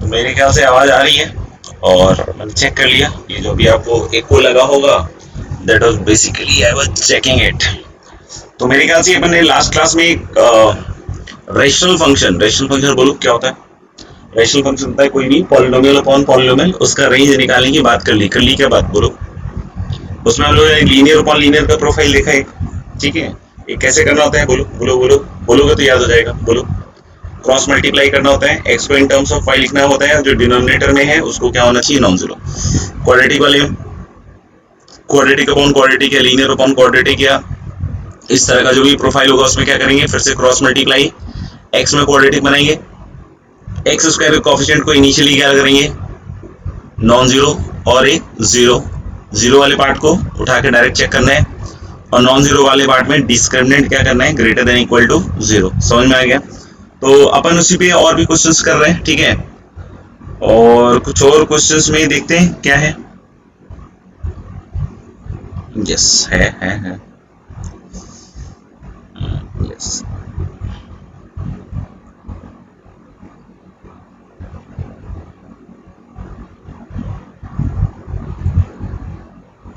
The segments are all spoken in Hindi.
तो मेरे ख्याल से आवाज आ रही है, और मैंने चेक कर लिया, ये जो भी आपको एको लगा होगा that was basically I was checking it. तो मेरे ख्याल से अपन ने लास्ट क्लास में एक रेशनल फंक्शन बोलो क्या होता है। रेशनल फंक्शन होता है कोई भी पॉलिनोमियल अपॉन पॉलिनोमियल, उसका रेंज निकालने की बात कर ली क्या बात बोलो। उसमें हम लोगों ने लीनियर अपॉन लीनियर का प्रोफाइल देखा एक, ठीक है। ये कैसे करना होता है बोलो बोलो बोलो, बोलोगे तो याद हो जाएगा, बोलो। क्रॉस मल्टीप्लाई करना होता है, एक्स को इन टर्म्स ऑफ वाई लिखना होता है, जो डिनोमिनेटर में है उसको क्या होना चाहिए, नॉन जीरो। क्वाड्रेटिक वाले क्वाड्रेटिक अपॉन क्वाड्रेटिक या लीनियर अपॉन क्वाड्रेटिक या इस तरह का जो भी प्रोफाइल होगा उसमें क्या करेंगे, फिर से क्रॉस मल्टीप्लाई, एक्स में क्वाड्रेटिक बनाएंगे, एक्स स्क्वायर के कोफिशिएंट को इनिशियली क्या करेंगे, नॉन जीरो, और एक जीरो, जीरो वाले पार्ट को उठा के डायरेक्ट चेक करना है, और नॉन जीरो वाले पार्ट में डिस्क्रिमिनेंट क्या करना है, greater than equal to zero. समझ में आ गया। तो अपन उसी पे और भी क्वेश्चंस कर रहे हैं, ठीक है। और कुछ और क्वेश्चंस में देखते हैं क्या है। यस है यस।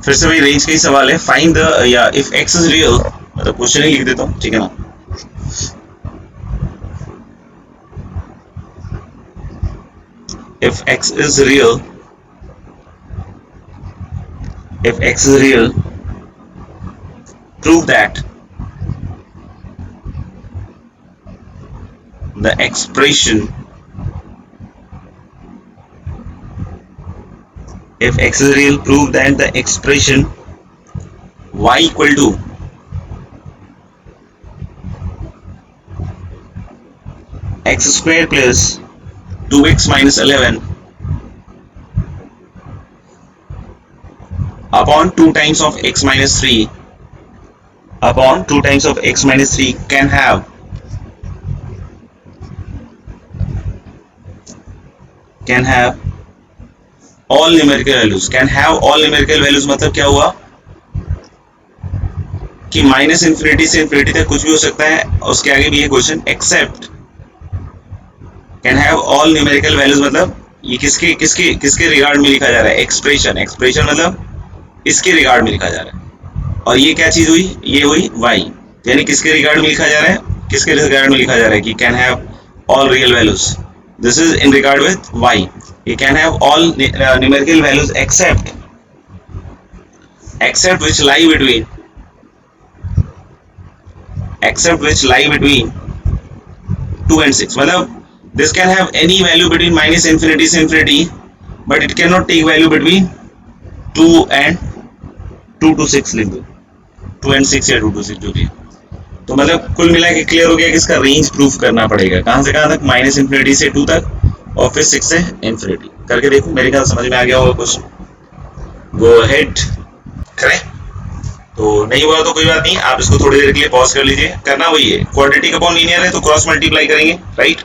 फिर से भाई रेंज का ही सवाल है, फाइंड द या इफ एक्स इज रियल, मतलब क्वेश्चन ही लिख देता हूँ, ठीक है ना। if x is real prove that the expression prove that the expression y equal to x square plus 2x minus 11 upon 2 times of x minus 3 upon 2 times of x minus 3 can have all numerical values। can have all numerical values मतलब क्या हुआ कि माइनस इंफिनिटी से इंफिनिटी तक कुछ भी हो सकता है, उसके आगे भी ये question except can have all numerical values, मतलब ये किसके किसके किसके रिगार्ड में लिखा जा रहा है, एक्सप्रेशन मतलब इसके रिगार्ड में लिखा जा रहा है। और ये क्या चीज हुई, ये हुई y, यानी किसके रिगार्ड में लिखा जा रहा है, किसके रिगार्ड में लिखा जा रहा है कि can have all real values, this is in regard with y। ये can have all numerical values except which lie between 2 and 6, मतलब this can have any value between minus infinity से infinity, but it cannot take value between 2 to 6 लिख दो, 2 and 6 या 2 to 6 जो भी है। तो मतलब कुल मिला के क्लियर हो गया कि इसका रेंज प्रूफ करना पड़ेगा, कहां से कहां तक, माइनस इंफिनिटी से 2 तक और फिर 6 से इंफिनिटी। करके देखो, मेरे ख्याल समझ में आ गया होगा क्वेश्चन। गो अहेड करें, तो नहीं हुआ तो कोई बात नहीं, आप इसको थोड़ी देर के लिए पॉज कर लीजिए। करना वही है, क्वाड्रेटिक अपॉन लीनियर है तो क्रॉस मल्टीप्लाई करेंगे, राइट।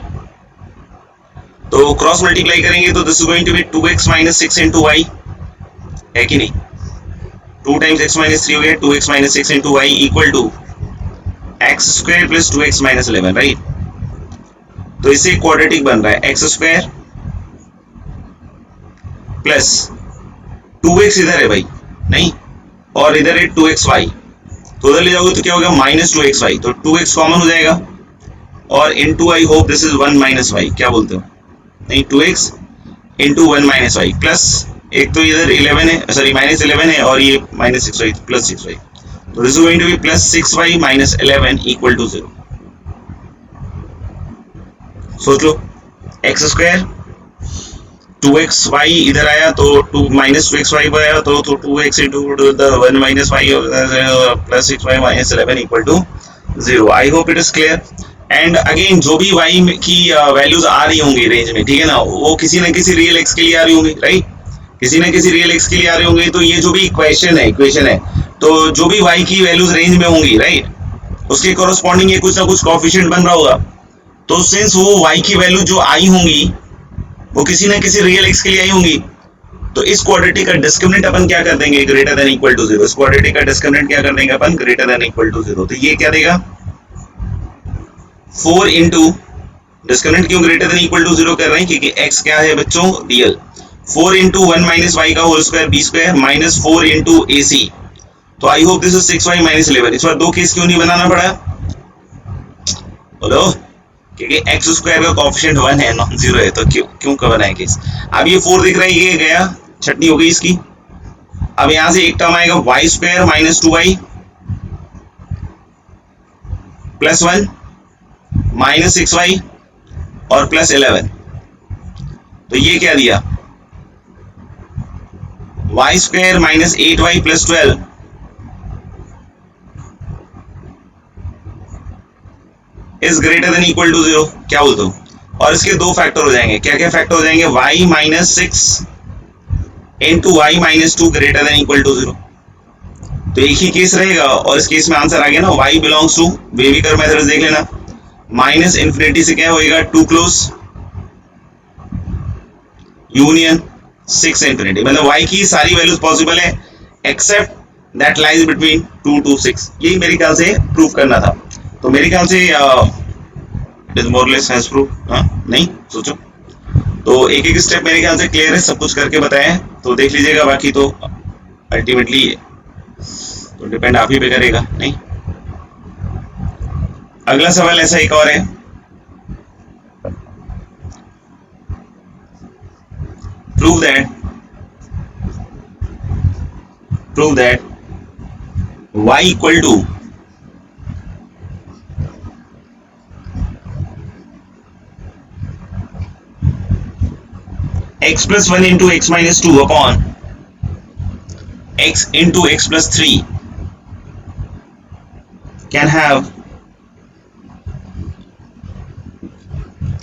तो क्रॉस मल्टीप्लाई करेंगे तो this is going to be 2x minus 6 into y, है कि नहीं। 2 times x minus 3 हो गया, 2x minus 6 into y equal to x square plus 2x minus 11, right. तो इससे क्वाड्रेटिक बन रहा है x square प्लस 2x इधर है भाई, नहीं, और इधर है 2xy, तो उधर ले जाओगे तो क्या होगा, माइनस 2xy, तो 2x कॉमन हो जाएगा, और into I hope this is 1 minus y, क्या बोलते हो, नहीं, 2x into 1 minus y plus एक तो इधर 11 है, सॉरी माइनस 11 है, और ये माइनस 6y प्लस 6y, तो this is going to be plus 6y minus 11 equal to 0। सोच लो, x स्क्वायर 2xy इधर आया तो 2 minus 2xy पर आया तो 2x into 1 minus y plus 6y minus 11 equal to 0। I hope it is clear. And again जो भी y की वैल्यूज आ रही होंगी रेंज में, ठीक है ना, वो किसी ना किसी रियल x के लिए आ रही होंगी, राइट, किसी ना किसी रियल x के लिए आ रही होंगी। तो ये जो भी इक्वेशन है तो जो भी y की वैल्यूज रेंज में होंगी, राइट, उसके कोरोस्पॉन्डिंग ये कुछ ना कुछ कोएफिशिएंट बन रहा होगा। तो सिंस वो y की वैल्यू जो आई होंगी वो किसी ना किसी रियल x के लिए आई होंगी, तो इस क्वाड्रेटिक का डिस्क्रिमिनेंट अपन क्या कर देंगे, ग्रेटर देन इक्वल टू 0। इस क्वाड्रेटिक का डिस्क्रिमिनेंट क्या कर देंगे अपन, ग्रेटर देन इक्वल टू 0। तो ये क्या देगा, 4 into डिस्क्रिमिनेंट क्यों ग्रेटर देन इक्वल टू 0 कर रहे हैं? क्योंकि x क्या है बच्चों? रियल। 4 इंटू 1 माइनस वाई का whole square B square minus 4 into A C. तो I hope this is 6y minus 11। इस बार दो केस क्यों नहीं बनाना पड़ा? बोलो। क्योंकि एक्स स्क्वायर का कोएफिशिएंट 1 है, नॉन जीरो है, तो क्यों का बनाए केस? अब ये 4 दिख रहा है, ये गया, छटनी हो गई इसकी। अब यहां से एक टर्म आएगा y square minus 2y plus 1 minus 6y और प्लस 11। तो ये क्या दिया? Y square minus 8y plus 12 is greater than equal to 0। क्या बोलते हो? और इसके दो फैक्टर हो जाएंगे। क्या क्या फैक्टर हो जाएंगे? y minus 6 into y minus 2 greater than equal to 0। तो एक ही केस रहेगा और इस केस में आंसर आ गया ना, y belongs to, wavy curve method देख लेना, माइनस इन्फिनिटी से क्या होएगा? 2 क्लोज यूनियन 6 इन्फिनिटी। मतलब y की सारी वैल्यूज पॉसिबल है except that lies between 2 to 6। यही मेरे ख्याल से प्रूव करना था। तो मेरे ख्याल से इट इज मोरलेस हैज प्रूव। नहीं सोचो, तो एक एक स्टेप मेरे ख्याल से क्लियर है, सब कुछ करके बताया है, तो देख लीजिएगा। बाकी तो अल्टीमेटली तो डिपेंड आप ही पे करेगा। नहीं, अगला सवाल ऐसा एक और है, prove that y equal to x plus 1 into x minus 2 upon x into x plus 3 can have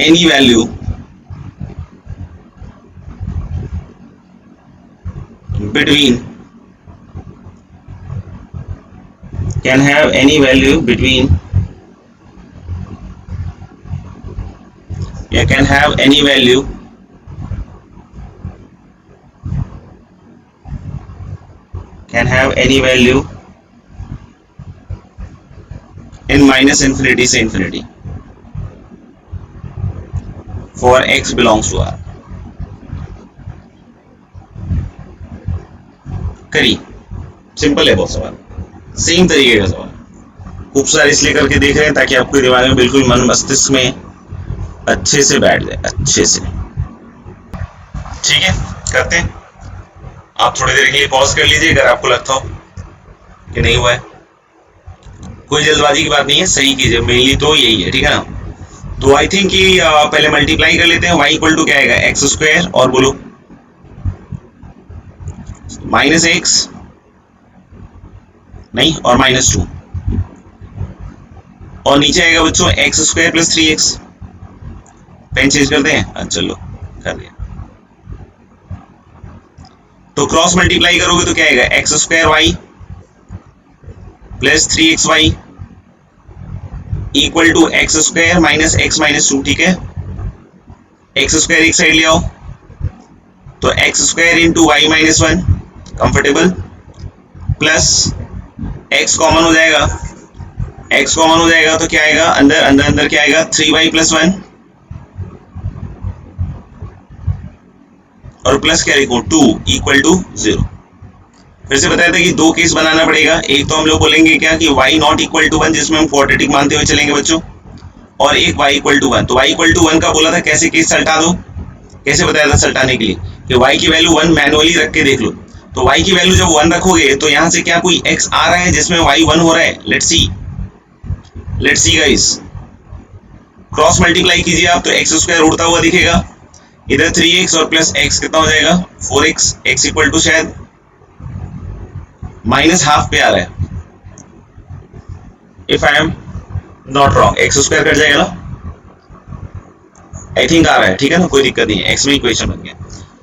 any value between in minus infinity से infinity for x belongs to R। करी, सिंपल है बहुत सवाल, सेम तरीके का सवाल। खूब सारे इसलिए करके देख रहे हैं ताकि आपके दिमाग में बिल्कुल मन मस्तिष्क में अच्छे से बैठ जाए, अच्छे से। ठीक है, करते हैं। आप थोड़ी देर के लिए पॉज कर लीजिए अगर आपको लगता हो कि नहीं हुआ है। कोई जल्दबाजी की बात नहीं है, सही कीजिए, मेनली तो यही है, ठीक है ना। तो आई थिंक कि पहले मल्टीप्लाई कर लेते हैं। y इक्वल टू क्या आएगा? एक्स स्क्वायर और बोलो माइनस एक्स, नहीं, और माइनस 2, और नीचे आएगा बच्चों x square plus 3x। Pen change करते हैं? अच्छा चलो कर दिया। तो क्रॉस मल्टीप्लाई करोगे तो क्या आएगा? X square y plus 3xy equal to x square minus x minus 2। ठीक है, एक्स स्क्वायर एक साइड ले आओ, तो x square into y minus 1 comfortable, plus x common हो जाएगा, एक्स कॉमन हो जाएगा तो क्या आएगा? अंदर अंदर अंदर क्या आएगा? 3y प्लस 1 और प्लस क्या लिखूं? 2 इक्वल टू 0। फिर से बताया था कि दो केस बनाना पड़ेगा। एक तो हम लोग बोलेंगे क्या कि y नॉट इक्वल टू 1, जिसमें हम क्वाड्रेटिक मानते हुए चलेंगे बच्चों, और एक y इक्वल टू 1। तो y इक्वल टू 1 का बोला था कैसे केस सल्टा दो, कैसे बताया था सल्टाने के लिए कि y की वैल्यू 1 मैनुअली रख के देख लो। तो y की वैल्यू जब 1 रखोगे तो यहां से क्या कोई x आ रहा है जिसमें y 1 हो रहा है? Let's see guys, cross multiply कीजिए आप तो एक्स स्क्वायर उड़ता हुआ दिखेगा, इधर 3x और प्लस x कितना हो जाएगा? 4x। x इक्वल टू शायद माइनस हाफ पे आ रहा है, if I am not wrong. X square cut जाएगा ना, आई थिंक आ रहा है, ठीक है ना, कोई दिक्कत नहीं है, एक्स में इक्वेशन बन गया।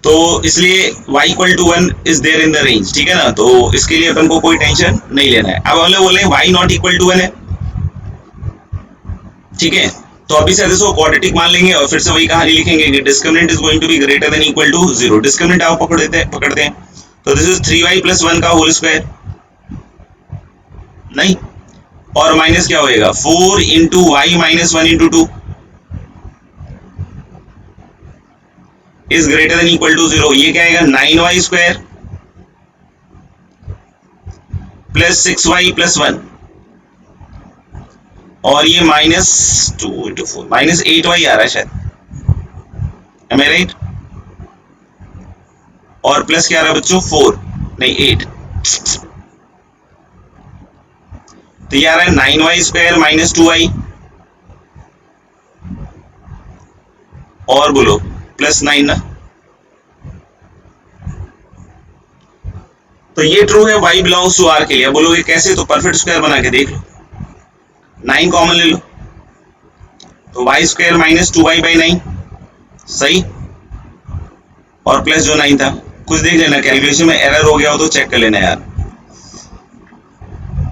तो इसलिए y equal to 1 is there in the range, ठीक है ना। तो इसके लिए अपन को कोई टेंशन नहीं लेना है। अब हम लोग बोले y नॉट इक्वल टू 1 है, ठीक है। तो अभी से इसको क्वाड्रेटिक मान लेंगे और फिर से वही कहानी लिखेंगे कि discriminant is going to be greater than equal to 0। Discriminant आप पकड़ते हैं तो दिस इज 3y प्लस 1 का होल स्क्वायर, नहीं, और माइनस क्या होएगा? 4 into y minus 1 into 2, is greater than equal to 0, ये क्या आएगा 9y square plus 6y plus 1, और ये -2 × 4 -8y आ रहा है शायद, am I right? और प्लस क्या आ रहा है बच्चों 4 नहीं 8, तो ये आ रहा है 9y स्क्वायर माइनस 2y और बोलो प्लस 9 ना। तो ये ट्रू है y बिलोंग्स टू r के लिए। बोलोगे कैसे, तो परफेक्ट स्क्वायर बना के देख लो, 9 कॉमन ले लो तो y square minus 2y by 9 सही, और प्लस जो 9 था, कुछ देख लेना कैलकुलेशन में एरर हो गया हो तो चेक कर लेना यार,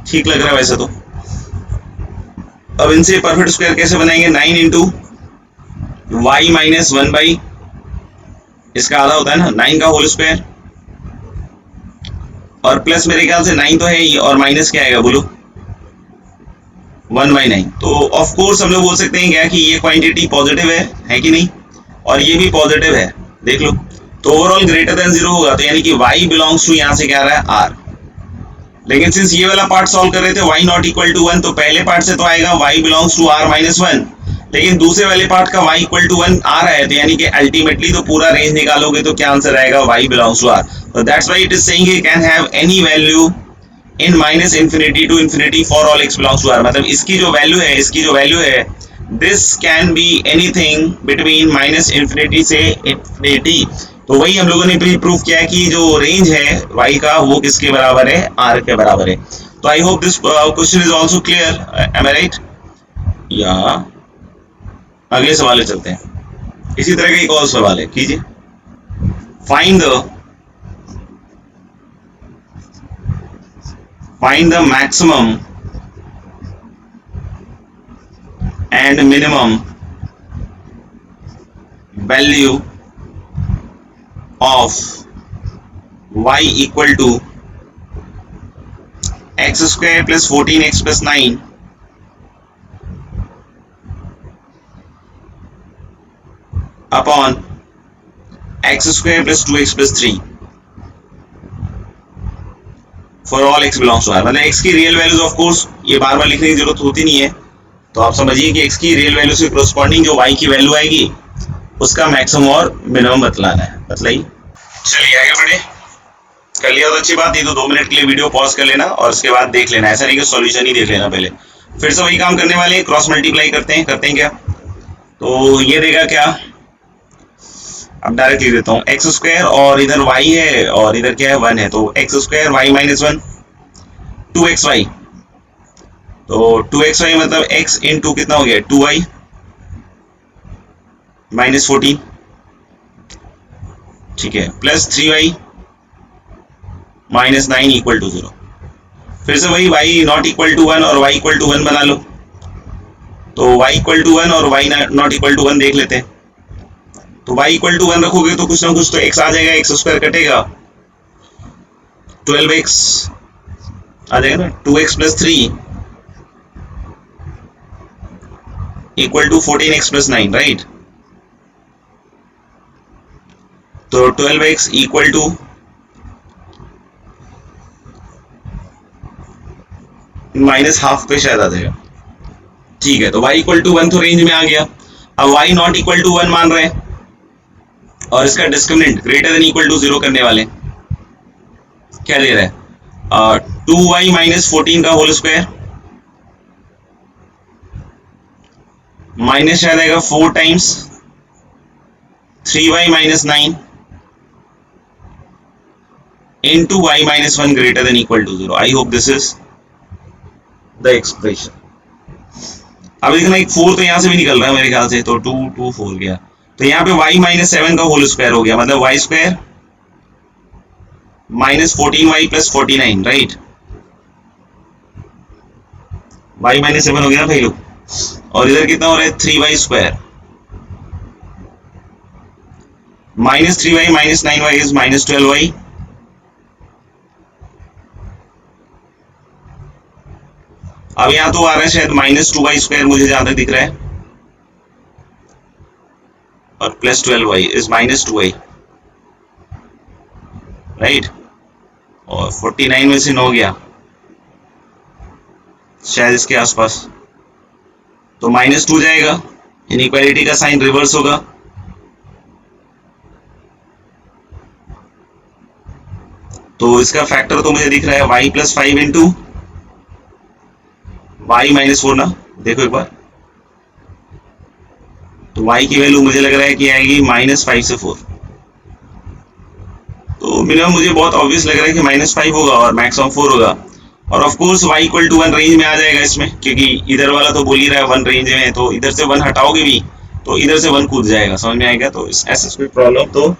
ठीक लग रहा है वैसे तो। अब इनसे परफेक्ट स्क्वायर कैसे बनाएंगे, 9 इंटू वाई माइनस 1 बाई, इसका आधा होता है ना 9 का होल स्क्वायर, और प्लस मेरे ख्याल से 9 तो है ही, और माइनस क्या आएगा बोलो 1 बाई 9। तो ऑफ कोर्स हम लोग बोल सकते हैं क्या कि ये क्वांटिटी पॉजिटिव है कि नहीं, और ये भी पॉजिटिव है, देख लो, तो ओवरऑल ग्रेटर देन 0 होगा, तो यानी कि y बिलोंग्स टू यहाँ से क्या आ रहा है r। लेकिन सिंस ये वाला पार्ट सॉल्व कर रहे थे y नॉट इक्वल टू 1, तो पहले पार्ट से तो आएगा y belongs to r minus 1, लेकिन दूसरे वाले पार्ट का y इक्वल टू 1 आ रहा है, तो यानी कि अल्टीमेटली तो पूरा रेंज निकालोगे तो क्या आंसर आएगा, y बिलोंग्स टू r। तो that's why it is saying it can have any value in minus infinity to infinity for all x belongs to r, मतलब इसकी जो वैल्यू है this can be anything between minus infinity से इन्फिनिटी। तो वही हम लोगों ने भी प्रूफ किया है कि जो रेंज है y का वो किसके बराबर है, r के बराबर है। तो I hope this question is also clear, am I right? या अगले सवाल चलते हैं, इसी तरह का एक और सवाल है, कीजिए। Find the maximum and minimum value of y equal to x square plus 14x plus 9 upon x square plus 2x plus 3 for all x belongs to r। मतलब x की रियल वैल्यूज ऑफ कोर्स ये बार बार लिखने की जरूरत होती नहीं है, तो आप समझिए कि x की रियल वैल्यू से कोरस्पॉन्डिंग जो y की वैल्यू आएगी उसका मैक्सिमम और मिनिमम बतलाना है, बतलाइए। चलिए आगे बढ़े, कर लिया तो अच्छी बात, नहीं तो 2 मिनट के लिए वीडियो पॉज कर लेना और उसके बाद देख लेना, ऐसा नहीं कि सॉल्यूशन ही देख लेना पहले। फिर से वही काम करने वाले हैं, क्रॉस मल्टीप्लाई करते हैं क्या, तो ये देगा क्या, अब डायरेक्ट लिख देता हूँ एक्स स्क्वायर और इधर y है और इधर क्या है 1 है, तो x square Y minus 1 2xy, तो 2xy मतलब x इंटू कितना हो गया 2y माइनस 14, ठीक है, plus 3y minus 9 equal to 0। फिर से वही y नॉट इक्वल टू 1 और y इक्वल टू 1 बना लो, तो y इक्वल टू 1 और y नॉट इक्वल टू 1 देख लेते हैं। तो y इक्वल टू 1 रखोगे तो कुछ ना कुछ तो x आ जाएगा, एक्स स्क्वायर कटेगा 12x आ जाएगा ना, 2x plus 3 equal to 14x plus 9, right. तो 12x equal to minus half पे शायद आ जाएगा, ठीक है। तो y इक्वल टू 1 तो रेंज में आ गया। अब y नॉट इक्वल टू 1 मान रहे हैं और इसका discriminant greater than equal to 0 करने वाले, क्या दे रहा है 2y माइनस 14 का होल स्क्वायर माइनस शायद आएगा 4 times 3y minus 9 into y minus 1 greater than equal to 0। I hope this is the expression। अब देखना एक 4 तो यहां से भी निकल रहा है मेरे ख्याल से, तो 2 2 4 गया, तो यहाँ पे y माइनस 7 का होल स्क्वायर हो गया, मतलब y square minus 14y plus 49, right. y minus 7 हो गया ना भाई लोग, और इधर कितना हो रहा है 3y square minus 3y minus 9y is minus 12y, अब यहां तो आ रहा है शायद माइनस 2y स्क्वायर, मुझे जहां तक दिख रहा है और plus 12y is minus 2y, right. और 49 में से 9 गया शायद इसके आसपास, तो -2 जाएगा, इनइक्वालिटी का साइन रिवर्स होगा। तो इसका फैक्टर तो मुझे दिख रहा है y + 5 इंटू y - 4 ना, देखो एक बार, तो y की वैल्यू मुझे लग रहा है कि आएगी -5 से 4। तो मिनिमम मुझे बहुत ऑब्वियस लग रहा है कि -5 होगा और मैक्सिमम 4 होगा। और ऑफ कोर्स y = 1 रेंज में आ जाएगा इसमें, क्योंकि इधर वाला तो बोल ही रहा है 1 रेंज में, तो इधर से 1 हटाओगे भी तो इधर से 1 कूद जाएगा, समझ में आएगा। तो ऐसा कोई प्रॉब्लम तो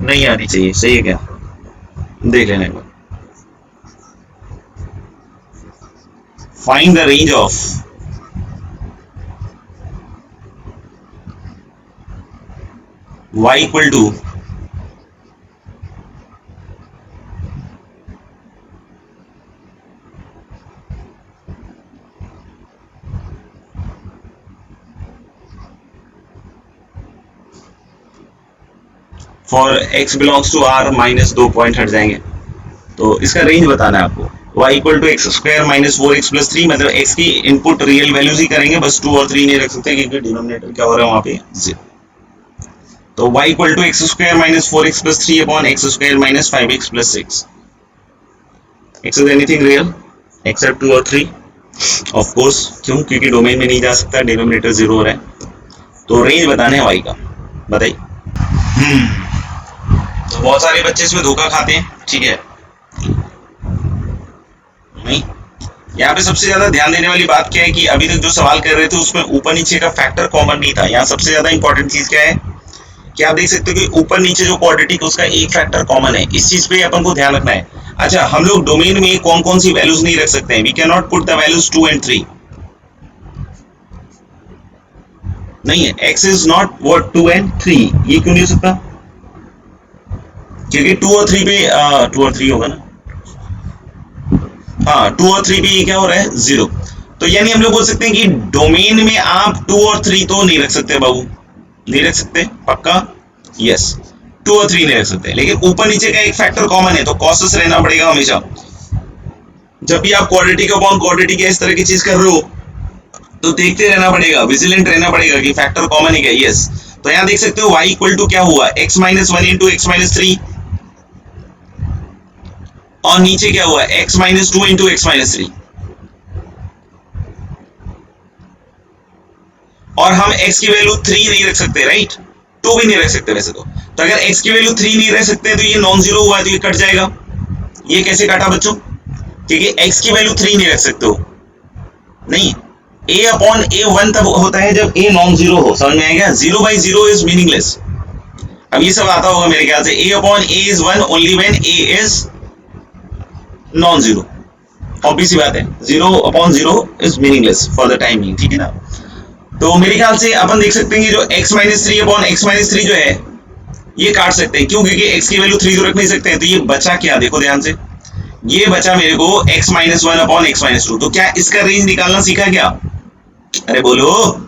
नहीं आनी चाहिए, सही है क्या, देख लेना एक बार। Find the range of y = for x belongs to r -2 point हट जाएंगे, तो इसका रेंज बताना है आपको। y = x² - 4x + 3, मतलब x की इनपुट रियल वैल्यूज ही करेंगे, बस 2 और 3 नहीं रख सकते क्योंकि डिनोमिनेटर क्या हो रहा है वहां पे 0। तो y = x² - 4x + 3 upon x² - 5x + 6। x is anything real except 2 और 3 ऑफ कोर्स, क्यों, क्योंकि डोमेन में नहीं जा सकता, डिनोमिनेटर 0 हो रहा है। तो रेंज बताना है y का, बताइए। तो बहुत सारे बच्चे इसमें धोखा खाते हैं, ठीक है। नहीं, यहाँ पे सबसे ज्यादा ध्यान देने वाली बात क्या है कि अभी तक जो सवाल कर रहे थे उसमें ऊपर नीचे का फैक्टर कॉमन नहीं था। यहाँ सबसे ज्यादा इंपॉर्टेंट चीज क्या है कि आप देख सकते हो कि ऊपर नीचे जो क्वाड्रेटिक उसका एक फैक्टर कॉमन है, इस चीज पे अपन को ध्यान रखना है। अच्छा, हम लोग डोमेन में कौन कौन सी वैल्यूज नहीं रख सकते हैं, we can not put the values 2 and 3, नहीं है, x is not what 2 and 3, ये क्यों नहीं हो सकता, क्योंकि 2 और 3 पे 2 और 3 होगा ना, हाँ 2 और 3 पे ये क्या हो रहा है 0। तो यानी हम लोग बोल सकते हैं कि डोमेन में आप 2 और 3 तो नहीं रख सकते बाबू, नहीं रख सकते पक्का, यस 2 और 3 नहीं रख सकते, लेकिन ऊपर नीचे का एक फैक्टर कॉमन है, तो कॉसेस रहना पड़ेगा हमेशा। जब भी आप क्वाड्रेटिक अपॉन क्वाड्रेटिक या इस तरह की चीज कर रहे हो तो देखते रहना पड़ेगा, विजिलेंट रहना पड़ेगा कि फैक्टर कॉमन है क्या, यस। तो यहाँ देख सकते हो y = क्या हुआ, x - 1 × x - 3, और नीचे क्या हुआ x - 2 × x - 3, और हम x की वैल्यू 3 नहीं रख सकते, राइट, 2 भी नहीं रख सकते वैसे तो अगर x की वैल्यू 3 नहीं रख सकते तो ये नॉन जीरो हुआ, तो ये कट जाएगा। ये कैसे काटा बच्चों, क्योंकि x की वैल्यू 3 नहीं रख सकते हो, नहीं, a/a1 तब होता है जब a नॉन जीरो हो, समझ में आएगा, 0/0 इज मीनिंगलेस। अब ये सब आता होगा मेरे ख्याल से, a/a is 1 only when a is non zero, obvious सी बात है, 0/0 is meaningless for the time being, ठीक है ना। तो मेरे ख्याल से अपन देख सकते हैं कि जो x - 3/x - 3 जो है ये काट सकते हैं, क्यों, क्योंकि x की वैल्यू 3 तो रख नहीं सकते हैं, तो ये बचा क्या, देखो ध्यान से, ये बचा मेरे को x - 1/x - 2। तो क्या इसका रेंज निकालना सीखा क्या, अरे बोलो,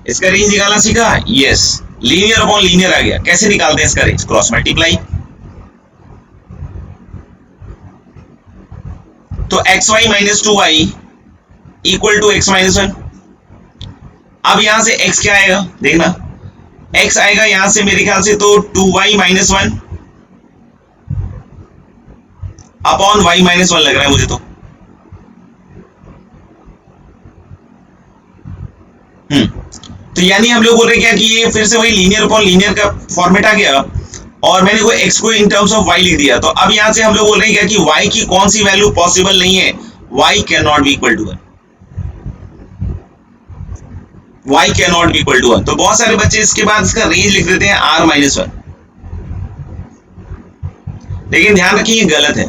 इसका रेंज निकालना सीखा, यस, लीनियर अपॉन लीनियर आ गया। कैसे निकालते हैं इसका रेंज, क्रॉस मल्टीप्लाई, तो xy - 2y = x - 1। अब यहां से x क्या आएगा, देखना, x आएगा यहां से मेरे ख्याल से तो 2y - 1 अपॉन y - 1 लग रहा है मुझे तो यानी हम लोग बोल रहे हैं क्या कि ये फिर से वही लीनियर अपॉन लीनियर का फॉर्मेट आ गया, और मैंने को x को इन टर्म्स ऑफ y लिख दिया। तो अब यहां से हम लोग बोल रहे हैं क्या कि y की कौन सी वैल्यू पॉसिबल नहीं है, y can not be equal to 1, y can not be equal to 1। तो बहुत सारे बच्चे इसके बाद इसका रेंज लिख देते हैं r - 1, लेकिन ध्यान रखिए ये गलत है।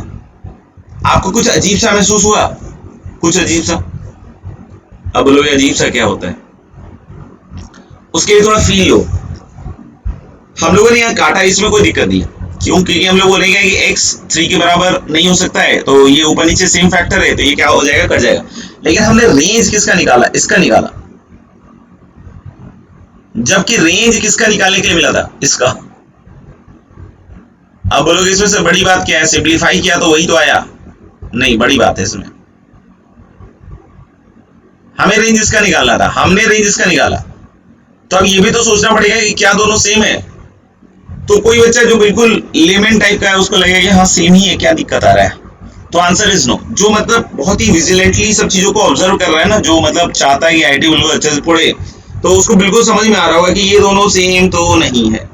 आपको कुछ अजीब सा महसूस हुआ, कुछ अजीब सा, अब बोलो ये अजीब सा क्या होता है, उसके लिए थोड़ा फील लो। हम लोगों ने यहाँ काटा, इसमें कोई दिक्कत नहीं है, क्यों, क्योंकि हम लोग बोलेंगे कि x 3 के बराबर नहीं हो सकता है, तो ये ऊपर नीचे सेम फैक्टर है, तो ये क्या हो जाएगा, कट जाएगा। लेकिन हमने रेंज किसका निकाला, इसका निकाला, जबकि रेंज किसका निकालने के लिए मिला था? इसका। अब बोलोगे इसमें से बड़ी बात क्या है? सिंप्लीफाई किया तो वही तो आया। नहीं, बड़ी बात है इसमें। हमें रेंज इसका निकालना था, हमने रेंज इसका निकाला। तो अब ये भी तो सोचना पड़ेगा कि क्या दोनों सेम है। तो कोई बच्चा जो बिल्कुल लेमन टाइप का है उसको लगेगा कि हाँ सेम ही है, क्या दिक्कत आ रहा है। तो आंसर इज नो। जो मतलब बहुत ही विजिलेंटली सब चीजों को ऑब्जर्व कर रहा है ना, जो मतलब चाहता है कि आईटी बिल्कुल अच्छे से पढ़े, तो उसको बिल्कुल समझ में आ रहा होगा कि ये दोनों सेम तो नहीं है।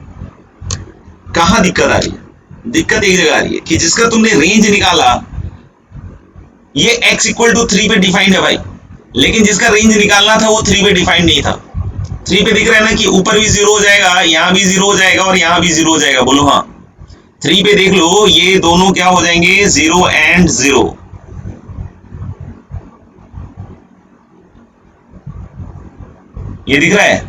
कहाँ दिक्कत आ रही है? दिक्कत एक जगह आ रही है कि जिसका तुमने रेंज निकाला ये x इक्वल टू 3 पे डिफाइंड है भाई, लेकिन जिसका रेंज निकालना था वो 3 पे डिफाइंड नहीं था। 3 पे दिख रहा है ना कि ऊपर भी 0 हो जाएगा, यहाँ भी 0 हो जाएगा और यहाँ भी 0 हो जाएगा। बोलो हाँ। 3 पे देख लो, ये दोनों क्या हो जाएंगे? 0 एंड 0। ये दिख रहा है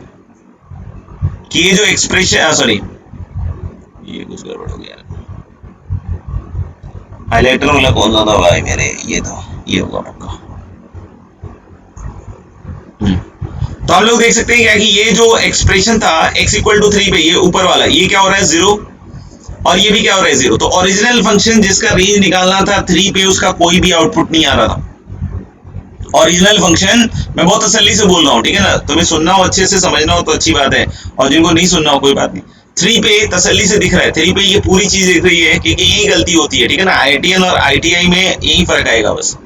कि ये जो एक्सप्रेशन, सॉरी ये कुछ गड़बड़ हो गया। हाइलाइटर वाला कौन सा था भाई मेरे? ये था, ये होगा पक्का। तो हम लोग देख सकते हैं क्या कि ये जो एक्सप्रेशन था x इक्वल टू 3 पे, ये ऊपर वाला ये क्या हो रहा है? 0, और ये भी क्या हो रहा है? 0। तो ओरिजिनल फंक्शन जिसका रेंज निकालना था 3 पे, उसका कोई भी आउटपुट नहीं आ रहा था। ओरिजिनल फंक्शन, मैं बहुत तसल्ली से बोल रहा हूँ, ठीक है ना? तुम्हें सुनना हो, अच्छे से समझना हो तो अच्छी बात है, और जिनको नहीं सुनना हो कोई बात नहीं। 3 पे तसल्ली से दिख रहा है, 3 पे ये पूरी चीज दिख रही है, क्योंकि यही गलती होती है, ठीक है ना? IITN और ITI में यही फर्क आएगा बस।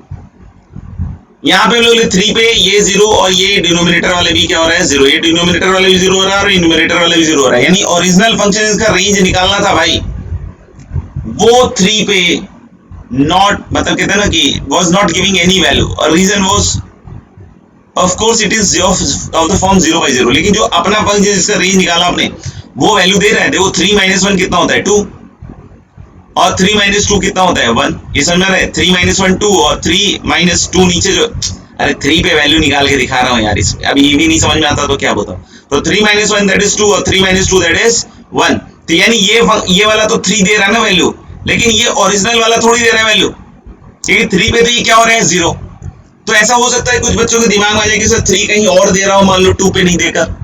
यहाँ पे लोग 3 पे ये 0 और ये डिनोमिनेटर वाले भी क्या हो रहा है? 0। ये डिनोमिनेटर वाले भी 0 हो रहा है और न्यूमरेटर वाले भी 0 हो रहा है। यानी ओरिजिनल फंक्शन इसका रेंज निकालना था भाई, वो 3 पे नॉट, मतलब कहते हैं ना कि was not giving any value, और reason was of course it is of the form 0 by 0। लेकिन जो अपना फंक्शन जिसका रेंज निकाला आपने वो वैल्यू दे रहा है। देखो 3 - 1 कितना होता है? 2, और 3 - 2 कितना होता है? 1। ये समझ में आ रहा है? 3 - 1 2, और 3 - 2 नीचे जो, अरे 3 पे वैल्यू निकाल के दिखा रहा हूँ यार, इसमें अब ये भी नहीं समझ में आता तो क्या बताऊं। तो 3 - 1 दैट इज 2 और 3 - 2 दैट इज 1। तो यानी ये वाला तो 3 दे रहा है ना वैल्यू, लेकिन ये ओरिजिनल वाला थोड़ी दे रहा है वैल्यू, क्योंकि 3 पे तो ये क्या हो रहा है? 0। तो ऐसा हो सकता है कुछ बच्चों के दिमाग में आ जाए कि सर 3 कहीं और दे रहा हूं, मान लो 2 पे नहीं देकर।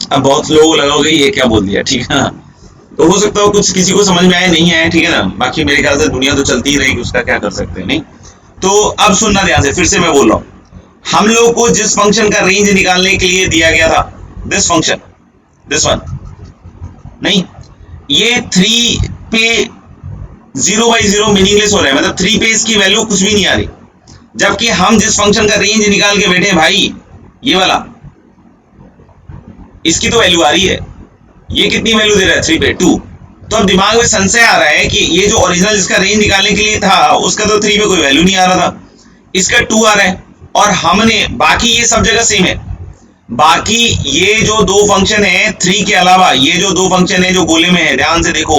अब बहुत लोग लगाओगे ये क्या बोल दिया, ठीक है ना? तो हो सकता हो कुछ किसी को समझ में आया, नहीं आया, ठीक है ना? बाकी मेरे ख्याल से दुनिया तो चलती ही रहेगी, उसका क्या कर सकते हैं। नहीं तो अब सुनना ध्यान से, फिर से मैं बोल रहा हूँ, हम लोगों को जिस फंक्शन का रेंज निकालने के लिए दिया गया था, दिस फंक्शन, दिस वन, नहीं, ये 3 पे 0 by 0 मीनिंगलेस हो रहा है, मतलब 3 पे इसकी वैल्यू कुछ भी नहीं आ रही। जबकि हम जिस फंक्शन का रेंज निकाल के बैठे भाई, ये वाला, इसकी तो वैल्यू आ रही है। ये कितनी वैल्यू दे रहा है? 3 पे 2। तो अब दिमाग में संशय आ रहा है कि ये जो ओरिजिनल जिसका रेंज निकालने के लिए था उसका तो 3 पे कोई वैल्यू नहीं आ रहा था, इसका 2 आ रहा है, और हमने बाकी ये सब जगह सेम है। बाकी ये जो दो फंक्शन है 3 के अलावा, ये जो दो फंक्शन है जो गोले में है, ध्यान से देखो,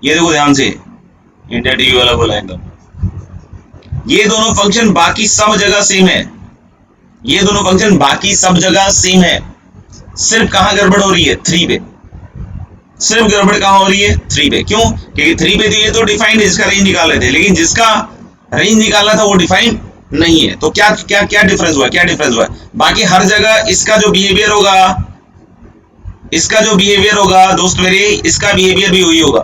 ये देखो ध्यान से, इंडिया टीवी वाला बोला एकदम, ये दोनों फंक्शन बाकी सब जगह सेम है। ये दोनों फंक्शन बाकी सब जगह सेम है। सिर्फ कहां गड़बड़ हो रही है? 3 पे। सिर्फ गड़बड़ कहां हो रही है? 3 पे। क्यों? क्योंकि 3 पे तो ये तो डिफाइंड है, जिसका रेंज निकाल रहे थे, लेकिन जिसका रेंज निकालना था वो डिफाइंड नहीं है। तो क्या क्या क्या डिफरेंस हुआ? क्या डिफरेंस हुआ? बाकी हर जगह इसका जो बिहेवियर होगा, इसका जो बिहेवियर होगा दोस्त मेरे, इसका बिहेवियर भी वही होगा।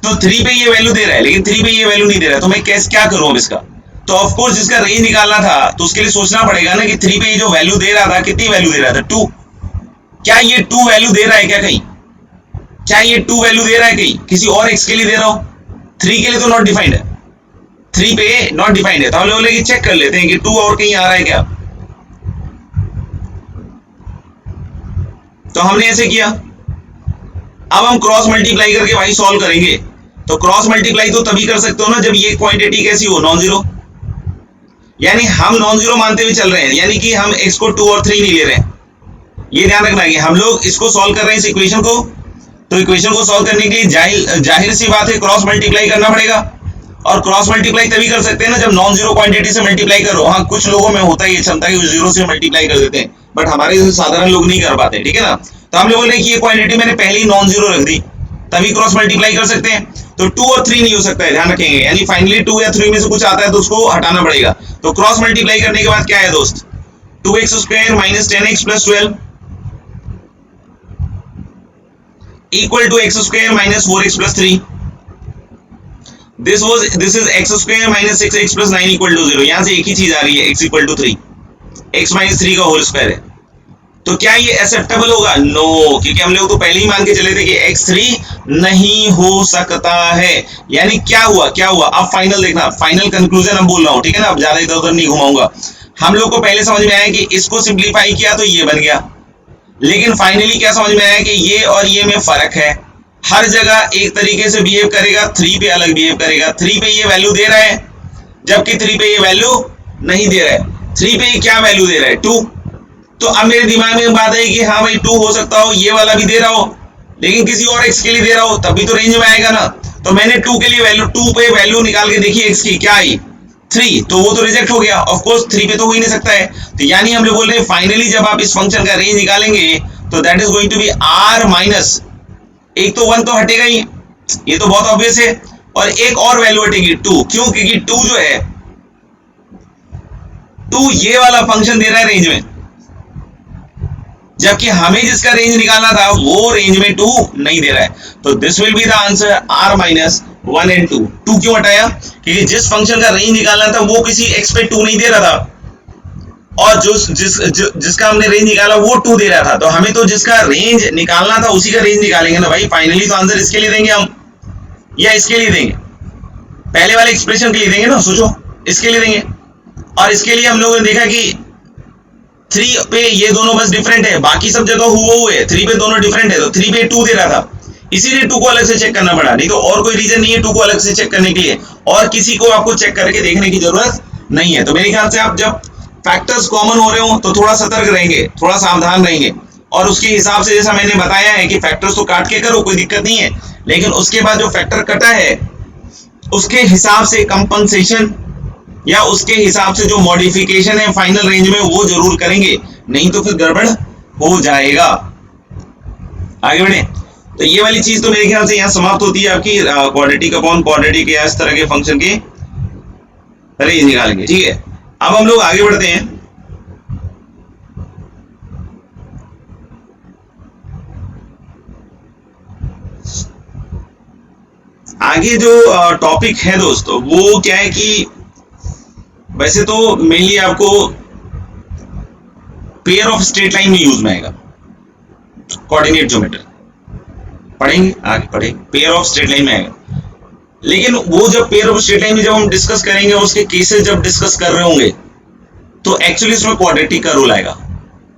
तो 3 पे ये वैल्यू दे रहा है, लेकिन 3 पे ये वैल्यू नहीं दे रहा है, तो मैं कैसे क्या करूं अब इसका? तो ऑफ कोर्स जिसका रेंज निकालना था तो उसके लिए सोचना पड़ेगा ना कि 3 पे ये जो वैल्यू दे रहा था, कितनी वैल्यू दे रहा था? 2। क्या ये 2 वैल्यू दे रहा है क्या कहीं? क्या ये 2 वैल्यू दे रहा है कहीं? किसी और x के लिए दे रहा हो? 3 के लिए तो नॉट डिफाइंड है, 3 पे नॉट डिफाइंड है। तो हम लोग लेके चेक कर लेते हैं कि 2 और कहीं आ रहा है क्या। तो हमने ऐसे किया, अब हम क्रॉस मल्टीप्लाई करके भाई सॉल्व करेंगे। तो क्रॉस मल्टीप्लाई तो तभी कर सकते हो ना जब ये क्वांटिटी कैसी हो? Non zero. यानी हम नॉन जीरो मानते हुए चल रहे हैं, यानी कि हम x को 2 और 3 नहीं ले रहे हैं। ये ध्यान रखना है कि हम लोग इसको सॉल्व कर रहे हैं इस इक्वेशन को, तो इक्वेशन को सॉल्व करने के लिए जाहिर सी बात है क्रॉस मल्टीप्लाई करना पड़ेगा। और क्रॉस मल्टीप्लाई तभी कर सकते हैं ना जब नॉन जीरो क्वांटिटी से मल्टीप्लाई करो। हाँ, कुछ लोगों में होता है ये क्षमता कि जीरो से मल्टीप्लाई कर देते हैं, बट हमारे जैसे साधारण लोग नहीं कर पाते, ठीक है ना। तो हम लोगों ने कि ये क्वांटिटी मैंने पहले ही नॉन जीरो रख दी, तभी क्रॉस मल्टीप्लाई कर सकते हैं। तो 2 और 3 नहीं हो सकता है, ध्यान रखेंगे, यानी फाइनली 2 या 3 में से कुछ आता है तो उसको हटाना पड़ेगा। तो क्रॉस मल्टीप्लाई करने के बाद क्या है दोस्त, 2x square minus 10x plus 12 equal to x square minus 4x plus 3। This is x square minus 6x plus 9 equal to 0। यहां से एक ही चीज आ रही है, x equal to 3, x minus 3 का होल स्क्वायर है। तो क्या ये एक्सेप्टेबल होगा? नो, क्योंकि हम लोग तो पहले ही मान के चले थे कि x3 नहीं हो सकता है। यानी क्या हुआ, क्या हुआ, अब फाइनल देखना, फाइनल कंक्लूजन हम बोल रहा हूं, ठीक है ना, अब ज्यादा इधर उधर नहीं घुमाऊंगा। हम लोग को पहले समझ में आया कि इसको सिंप्लीफाई किया तो ये बन गया, लेकिन फाइनली क्या समझ में आया कि ये और ये में फर्क है। हर जगह एक तरीके से बिहेव करेगा, 3 पे अलग बिहेव करेगा। 3 पे ये वैल्यू दे रहा है, जबकि 3 पे ये वैल्यू नहीं दे रहा है। 3 पे ये क्या वैल्यू दे रहा है, 2। तो अब मेरे दिमाग में बात है कि हाँ भाई 2 हो सकता हो, ये वाला भी दे रहा हो, लेकिन किसी और x के लिए दे रहा हो, तभी तो रेंज में आएगा ना। तो मैंने 2 के लिए वैल्यू, 2 पे वैल्यू निकाल के देखी x की, क्या आई, 3, तो वो तो रिजेक्ट हो गया। ऑफ कोर्स 3 पे तो हो ही नहीं सकता है। तो यानी हम लोग बोल रहे हैं फाइनली जब आप इस फंक्शन का रेंज निकालेंगे तो that is going to be r minus, एक तो 1 तो हटेगा ही, ये तो बहुत ऑब्वियस है, और एक और वैल्यू हटेगी 2। क्यों? क्योंकि 2 जो है, 2 ये वाला फंक्शन दे रहा है रेंज में, जबकि हमें जिसका रेंज निकालना था वो रेंज में 2 नहीं दे रहा है। तो this will be the answer, r minus 1 and 2। 2 क्यों हटाया? क्योंकि जिस फंक्शन का रेंज निकालना था वो किसी x पे 2 नहीं दे रहा था, और जिसका हमने रेंज निकाला वो 2 दे रहा था। तो हमें तो जिसका रेंज निकालना था उसी का रेंज निकालेंगे ना भाई। फाइनली तो आंसर इसके लिए देंगे हम, या इसके लिए देंगे, पहले वाले एक्सप्रेशन के लिए देंगे ना, सोचो, इसके लिए देंगे। और इसके लिए हम लोगों ने देखा कि 3 पे ये दोनों बस डिफरेंट है, बाकी सब जगह हुआ है, 3 पे दोनों डिफरेंट है। तो 3 पे 2 दे रहा था, इसीलिए 2 को अलग से चेक करना पड़ा, नहीं तो और कोई रीजन नहीं है 2 को अलग से चेक करने के लिए, और किसी को आपको चेक करके देखने की जरूरत नहीं है। तो मेरे ख्याल से आप जब फैक्टर्स कॉमन हो रहे हो तो थोड़ा सतर्क रहेंगे, थोड़ा सावधान रहेंगे, और उसके हिसाब से जैसा मैंने बताया है कि फैक्टर्स तो काट के करो, कोई दिक्कत नहीं है, लेकिन उसके बाद जो फैक्टर कटा है उसके हिसाब से कंपनसेशन या उसके हिसाब से जो मॉडिफिकेशन है फाइनल रेंज में वो जरूर करेंगे, नहीं तो फिर गड़बड़ हो जाएगा। आगे बढ़े। तो ये वाली चीज तो मेरे ख्याल से यहाँ समाप्त होती है आपकी क्वाड्रेटिक अपॉन क्वाड्रेटिक या इस तरह के फंक्शन के रेंज निकालेंगे, ठीक है। अब हम लोग आगे बढ़ते हैं। आगे जो टॉपिक है दोस्तों वो क्या है कि वैसे तो मेनली आपको पेयर ऑफ स्ट्रेट लाइन में यूज में आएगा, कोऑर्डिनेट ज्योमेट्री पढ़ेंगे, आगे पढ़ेंगे, पेयर ऑफ स्ट्रेट लाइन में आएगा। लेकिन वो जब पेयर ऑफ स्ट्रेट लाइन में जब हम डिस्कस करेंगे, उसके केसेस जब डिस्कस कर रहे होंगे, तो एक्चुअली इसमें क्वाड्रेटिक का रूल आएगा।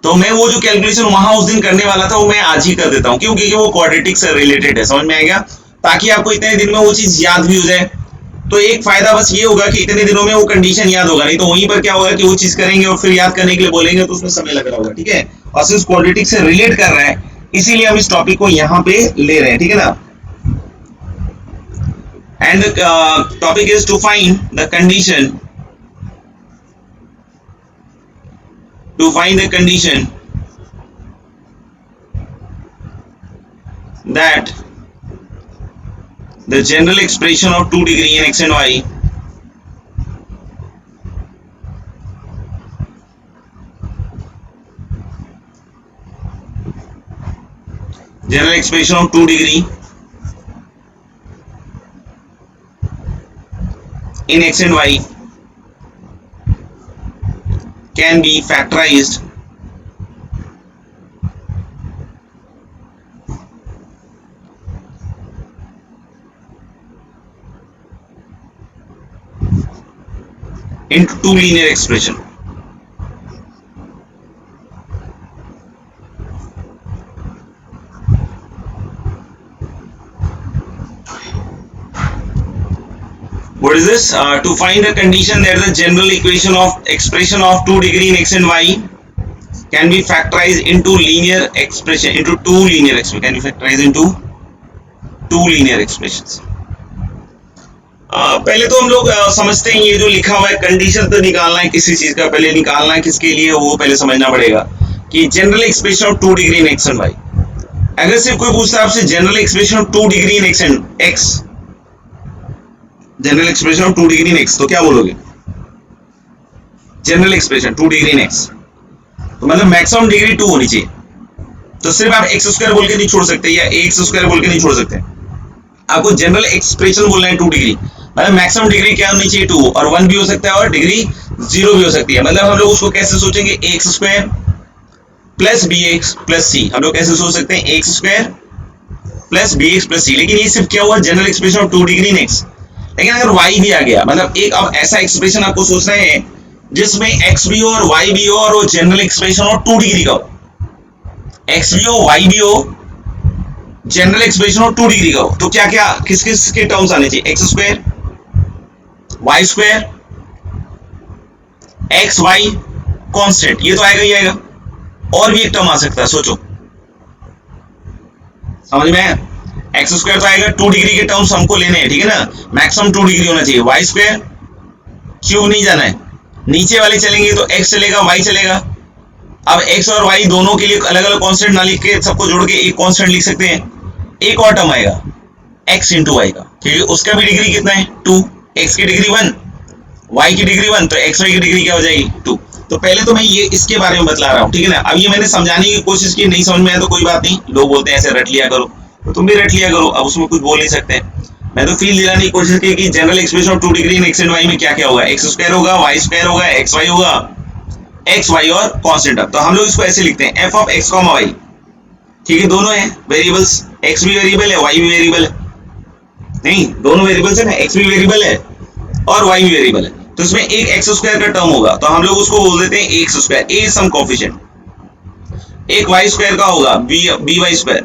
तो मैं वो जो कैलकुलेशन वहां उस दिन करने वाला था वो मैं आज ही कर देता हूं, क्योंकि वो क्वाड्रेटिक से रिलेटेड है, समझ में आएगा, ताकि आपको इतने दिन में वो चीज याद भी हो जाए। तो एक फायदा बस ये होगा कि इतने दिनों में वो कंडीशन याद होगा, नहीं तो वहीं पर क्या होगा कि वो चीज करेंगे और फिर याद करने के लिए बोलेंगे तो उसमें समय लग रहा होगा, ठीक है। और सिर्फ क्वाड्रेटिक से रिलेट कर रहा है, इसीलिए हम इस टॉपिक को यहाँ पे ले रहे हैं, ठीक है ना। And topic is to find the condition, to find the condition that the general expression of 2 degree in x and y general expression of 2 degree in x and y can be factorized into 2 linear expression. What is this? To find a condition that the general equation of expression of 2 degree in x and y can be factorized into linear expression, into 2 linear expression, can be factorized into 2 linear expressions. पहले तो हम लोग समझते हैं ये जो लिखा हुआ है कंडीशन तो निकालना है किसी चीज का, पहले निकालना है किसके लिए वो पहले समझना पड़ेगा कि general expression of 2 degree in x and y. अगर सिर्फ कोई पूछता है आपसे general expression of 2 degree in x and x, general expression of 2 degree in x, तो क्या बोलोगे? General expression 2 degree in x, तो मतलब मैक्सिमम डिग्री 2 होनी चाहिए। तो सिर्फ आप एक्स स्क्वायर बोल के नहीं छोड़ सकते या एक्स स्क्वायर बोल के नहीं छोड़ सकते, आपको जनरल एक्सप्रेशन बोलना है 2 डिग्री, मतलब मैक्सिमम डिग्री क्या होनी चाहिए 2, और 1 भी हो सकता है और डिग्री 0 भी हो सकती है। मतलब हम लोग उसको कैसे सोचेंगे, x square plus b x plus c, हम लोग कैसे सोच सकते हैं, x square plus b x plus c. लेकिन ये सिर्फ क्या हुआ, general expression of 2 degree in x. लेकिन अगर y भी आ गया, मतलब एक अब ऐसा एक्सप्रेशन आपको सोचना है जिसमें x भी हो और y भी हो और वो जनरल एक्सप्रेशन हो 2 डिग्री का हो, x भी हो y भी हो, जनरल एक्सप्रेशन हो 2 डिग्री का हो, तो क्या क्या किस किस के टर्म्स आने चाहिए, x square y square x y constant, ये तो आएगा ही आएगा। और भी एक टर्म आ सकता है, सोचो, समझ में आया? एक्स स्क्वायर तो आएगा, 2 डिग्री के टर्म्स हमको लेने हैं, ठीक है ना, मैक्सिमम 2 डिग्री होना चाहिए। वाई स्क्वायर क्यूब नहीं जाना है, नीचे वाले चलेंगे तो एक्स चलेगा वाई चलेगा। अब एक्स और वाई दोनों के लिए अलग अलग कांस्टेंट ना लिख के सबको जोड़ के एक कांस्टेंट लिख सकते हैं। एक और टर्म आएगा एक्स इंटू वाई का, क्योंकि उसका भी डिग्री कितना है 2, एक्स की डिग्री 1 वाई की डिग्री 1, तो एक्स वाई की डिग्री क्या हो जाएगी 2। तो पहले तो मैं ये इसके बारे में बतला रहा हूँ, ठीक है ना। अब ये मैंने समझाने की कोशिश की, नहीं समझ में आया तो कोई बात नहीं, लोग बोलते हैं ऐसे रट लिया करो, तो तुम भी रट लिया करो, अब उसमें कुछ बोल नहीं सकते। मैं तो फील दिलाने की कोशिश की कि general expression of 2 degree in x and y में क्या क्या होगा, एक्स स्क्वायर होगा, वाई स्क्वायर होगा, एक्स वाई होगा, एक्स वाई और कांस्टेंट। तो हम लोग इसको ऐसे लिखते हैं F of x comma y, ठीक है, दोनों है वेरिएबल्स, एक्स भी वेरिएबल है वाई भी वेरिएबल है, नहीं दोनों वेरिएबल्स है ना, एक्स भी वेरिएबल है और वाई भी वेरिएबल है। तो इसमें एक एक्स स्क्वायर का टर्म होगा, तो हम लोग उसको बोल देते हैं एक्स स्क्वायर, ए सम कोएफिशिएंट। एक वाई स्क्वायर का होगा बी वाई स्क्वायर,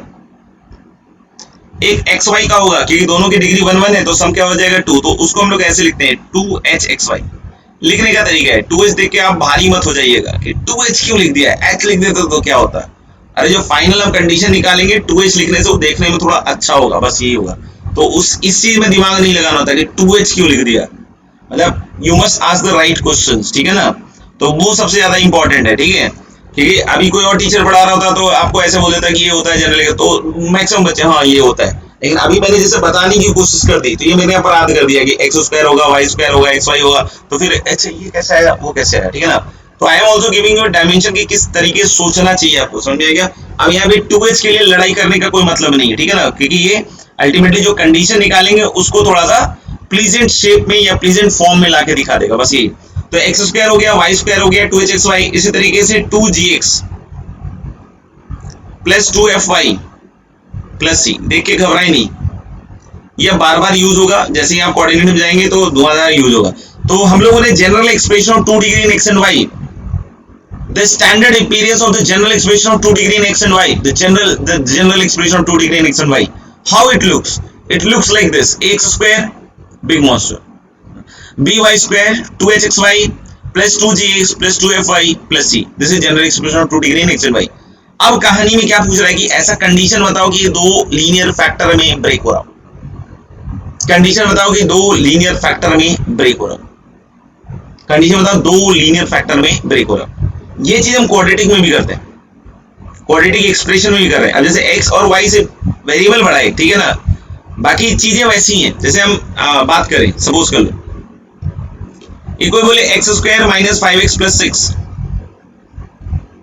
एक एक्स वाई का होगा, क्योंकि दोनों की डिग्री 1 1 है तो सम क्या हो जाएगा 2, तो उसको हम लोग ऐसे लिखते हैं 2h एक्स वाई। लिखने का तरीका है 2h देख के आप भारी मत हो जाइएगा कि 2h क्यों लिख दिया है, h लिख देते तो क्या होता है। अरे जो फाइनल हम कंडीशन निकालेंगे 2h लिखने से वो देखने में थोड़ा अच्छा होगा, बस यही होगा। तो उस इस चीज में दिमाग नहीं लगाना होता कि 2h क्यों लिख दिया, मतलब you must ask the right questions, ठीक है ना। तो वो सबसे ज्यादा इंपॉर्टेंट है, ठीक है। क्योंकि अभी कोई और टीचर पढ़ा रहा होता तो आपको ऐसे बोल देता कि ये होता है जनरली, तो मैक्सिमम बच्चे हाँ ये होता है। लेकिन अभी मैंने जैसे बताने की कोशिश कर दी तो ये मैंने अपराध कर दिया कि एक्स स्क्वायर होगा वाई स्क्वायर होगा एक्स वाई होगा, तो फिर अच्छा ये कैसे आया वो कैसे आया, ठीक है ना। तो I am also giving you dimension की किस तरीके से सोचना चाहिए आपको, समझ में क्या। अब यहाँ पे 2h के लिए लड़ाई करने का कोई मतलब नहीं है, ठीक है ना, क्योंकि ये अल्टीमेटली जो कंडीशन निकालेंगे उसको थोड़ा सा प्लीजेंट शेप में या प्लीजेंट फॉर्म में लाके दिखा देगा, बस ये। तो एक्स स्क्वायर हो गया वाई स्क्वायर हो गया 2h एक्स वाई, इसी तरीके से 2gx plus 2fy plus c, देख के घबराए नहीं, यह बार बार यूज होगा, जैसे ही आप कोऑर्डिनेट में जाएंगे तो 2000 यूज होगा। तो हम लोगों ने general expression of 2 degree in x and y, the standard appearance of the general expression of 2 degree in x and y, the general expression of 2 degree in x and y, how it looks like this, x square big monster, by square 2h x y plus 2gx plus 2fy plus c, this is general expression of 2 degree in x and y. अब कहानी में क्या पूछ रहा है कि ऐसा कंडीशन बताओ कि ये दो लीनियर फैक्टर में ब्रेक हो रहा हो, कंडीशन बताओ कि दो लीनियर फैक्टर में ब्रेक हो रहा हो, कंडीशन बताओ दो लीनियर फैक्टर में ब्रेक हो रहा हो। ये चीज हम क्वाड्रेटिक में भी करते हैं, क्वाड्रेटिक एक्सप्रेशन में भी कर रहे हैं। अब जैसे x और y से वेरिएबल बढ़ाए, ठीक है ना, बाकी चीजें वैसी हैं। जैसे हम बात करें, सपोज कर लो ये कोई बोले x square minus 5x plus 6,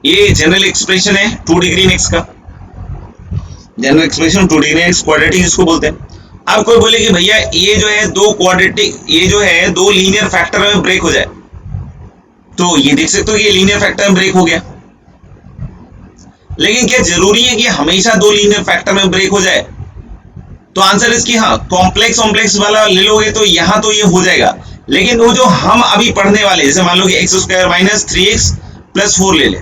ये जनरल एक्सप्रेशन है 2 डिग्री इन एक्स का, general expression 2 degree in x, quadratic इसको बोलते हैं। अब कोई बोले कि भैया ये जो है दो क्वाड्रेटिक, ये जो है दो लीनियर फैक्टर में ब्रेक हो जाए, तो ये देख सकते हो कि ये लीनियर फैक्टर में ब्रेक हो गया। लेकिन क्या जरूरी है कि हमेशा दो लीनियर फैक्टर में ब्रेक हो जाए? तो आंसर इसकी हाँ, कॉम्प्लेक्स वाला ले लोगे तो यहां तो ये हो जाएगा, लेकिन वो जो हम अभी पढ़ने वाले, जैसे मान लो कि x square minus 3x plus 4 ले ले,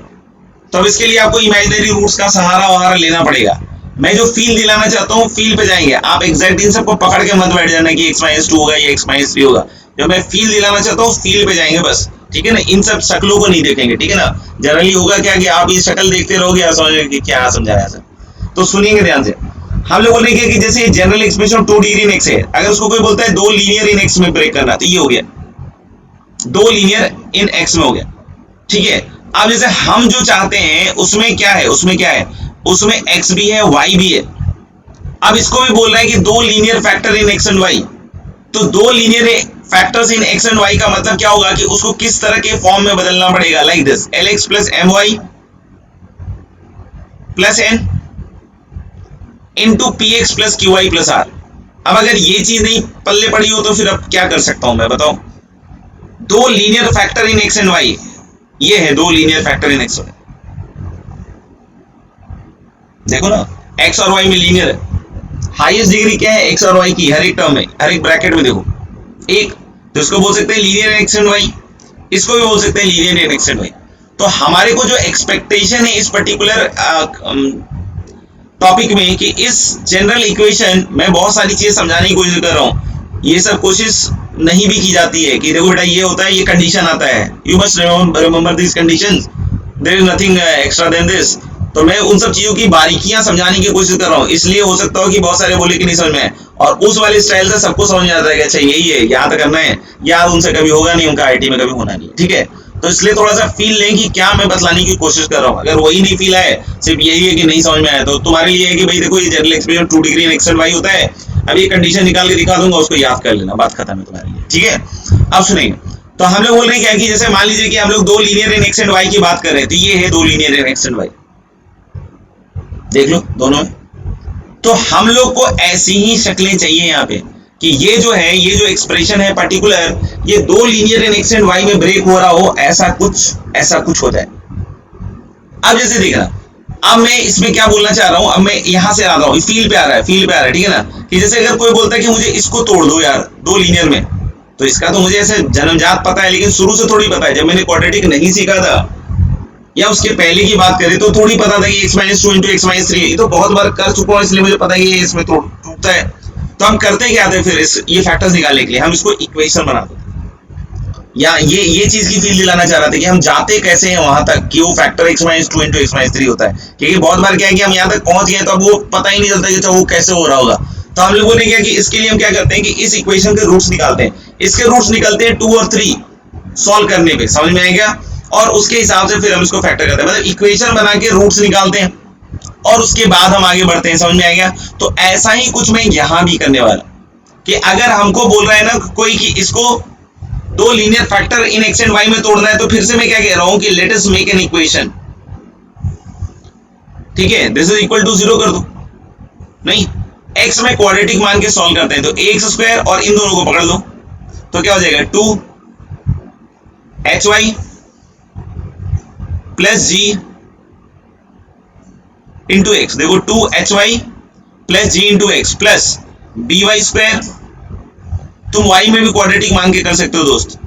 तो अब इसके लिए आपको इमेजिनरी रूट्स का सहारा लेना पड़ेगा। मैं जो फील दिलाना चाहता हूँ फील पे जाएंगे, आप एग्जैक्ट इन सबको पकड़ के मत बैठ जाना कि x माइनस 2 होगा या x माइनस 3 होगा। जो मैं फील दिलाना चाहता हूँ फील पे जाएंगे बस, ठीक है ना, इन सब शक्लों को नहीं देखेंगे, ठीक है ना। जनरली होगा क्या कि आप ये शक्ल देखते रहोगे और समझोगे कि क्या समझाया सर। तो सुनिएंगे ध्यान से, हम लोग बोलेंगे कि जैसे general expression 2 degree in x है, अगर उसको कोई बोलता है दो लीनियर इन एक्स में ब्रेक करना, तो ये हो गया दो लीनियर इन एक्स में हो गया, ठीक है। अब जैसे हम जो चाहते हैं उसमें क्या है, उसमें x भी है y भी है। अब इसको भी बोल रहा है कि दो linear factor in x and y, तो दो linear factors in x and y का मतलब क्या होगा कि उसको किस तरह के फॉर्म में बदलना पड़ेगा, like this lx plus my plus n into px plus qy plus r। अब अगर ये चीज नहीं पल्ले पड़ी हो तो फिर अब क्या कर सकता हूं मैं, बताओ। दो linear factor in x and y, ये है दो लीनियर फैक्टर इन x, देखो ना x और y में लीनियर है, हाईएस्ट डिग्री क्या है x और y की, हर एक टर्म में, हर एक ब्रैकेट में देखो एक, तो इसको बोल सकते हैं linear in x and y, इसको भी बोल सकते हैं linear in x and y। तो हमारे को जो एक्सपेक्टेशन है इस पर्टिकुलर टॉपिक में कि इस जनरल इक्वेशन में बहुत सारी चीजें समझाने की कोशिश कर रहा हूं, ये सब कोशिश नहीं भी की जाती है कि देखो बेटा ये होता है, ये कंडीशन आता है, you must remember this conditions, there is nothing extra than this. तो मैं उन सब चीजों की बारीकियां समझाने की कोशिश कर रहा हूं, इसलिए हो सकता हो कि बहुत सारे बोले कि नहीं समझ में आए, और उस वाले स्टाइल से सबको समझ में आता है कि अच्छा यही है, याद करना है, याद उनसे कभी होगा नहीं, उनका आईटी में कभी होना नहीं, ठीक है। तो इसलिए थोड़ा सा फील लें कि क्या मैं बतलाने की कोशिश कर रहा हूँ। अगर वही नहीं फील आए, सिर्फ यही है कि नहीं समझ में आया, तो तुम्हारे लिए है कि भाई देखो ये general experiment 2 degree in x and y होता है, अब ये कंडीशन निकाल के दिखा दूंगा, उसको याद कर लेना, बात खत्म है तुम्हारे लिए, ठीक है। अब सुनिए, तो हम लोग बोल रहे हैं क्या कि जैसे मान लीजिए कि हम लोग दो linear in x and y की बात कर रहे हैं, तो ये है दो linear in x and y, देख लो दोनों में। तो हम लोग को ऐसी ही शक्लें चाहिए यहाँ पे कि ये जो है, ये जो एक्सप्रेशन है पर्टिकुलर, ये दो linear in x and y में ब्रेक हो रहा हो, ऐसा कुछ हो जाए। अब जैसे देखना, अब मैं इसमें क्या बोलना चाह रहा हूं, अब मैं यहां से आ रहा हूं, फील पे आ रहा है, ठीक है ना, कि जैसे अगर कोई बोलता है कि मुझे इसको तोड़ दो यार दो लीनियर में, तो इसका तो मुझे ऐसे जन्मजात पता है, लेकिन शुरू से थोड़ी पता है, जब मैंने क्वाड्रेटिक नहीं सीखा था या उसके पहले की बात करें तो थोड़ी पता था कि x-2 इंटू x-3, ये तो बहुत बार कर चुका हूं, इसलिए मुझे पता है कि ये इसमें टूटता है। तो हम करते क्या थे फिर ये फैक्टर्स निकालने के लिए, हम इसको इक्वेशन बनाते थे, या ये चीज की फील दिलाना चाह रहा था कि हम जाते कैसे हैं वहां तक कि वो फैक्टर x-2 इंटू x-3 होता है, क्योंकि बहुत बार क्या है कि हम यहाँ तक पहुंच गए तो अब वो पता ही नहीं चलता कि वो कैसे हो रहा होगा। तो हम लोगों ने क्या कि इसके लिए हम क्या करते हैं कि इस इक्वेशन के रूट्स निकालते हैं, इसके रूट्स निकलते हैं 2 और 3 सॉल्व करने पे, समझ में आएगा, और उसके हिसाब से फिर हम इसको फैक्टर करते हैं, मतलब इक्वेशन बना के रूट्स निकालते हैं और उसके बाद हम आगे बढ़ते हैं, समझ में आएगा। तो ऐसा ही कुछ मैं यहां भी करने वाला कि अगर हमको बोल रहा है ना कोई कि इसको दो linear factor in x and y में तोड़ना है, तो फिर से मैं क्या कह रहा हूं कि let us make an equation, ठीक है, दिस इज इक्वल टू 0 कर दो, नहीं x में क्वाड्रेटिक मान के सॉल्व करते हैं, तो ax स्क्वायर और इन दोनों को पकड़ लो, तो क्या हो जाएगा 2hy plus g into x, देखो 2hy plus g into x plus by square, तुम y में भी क्वाड्रेटिक मान के कर सकते हो दोस्त,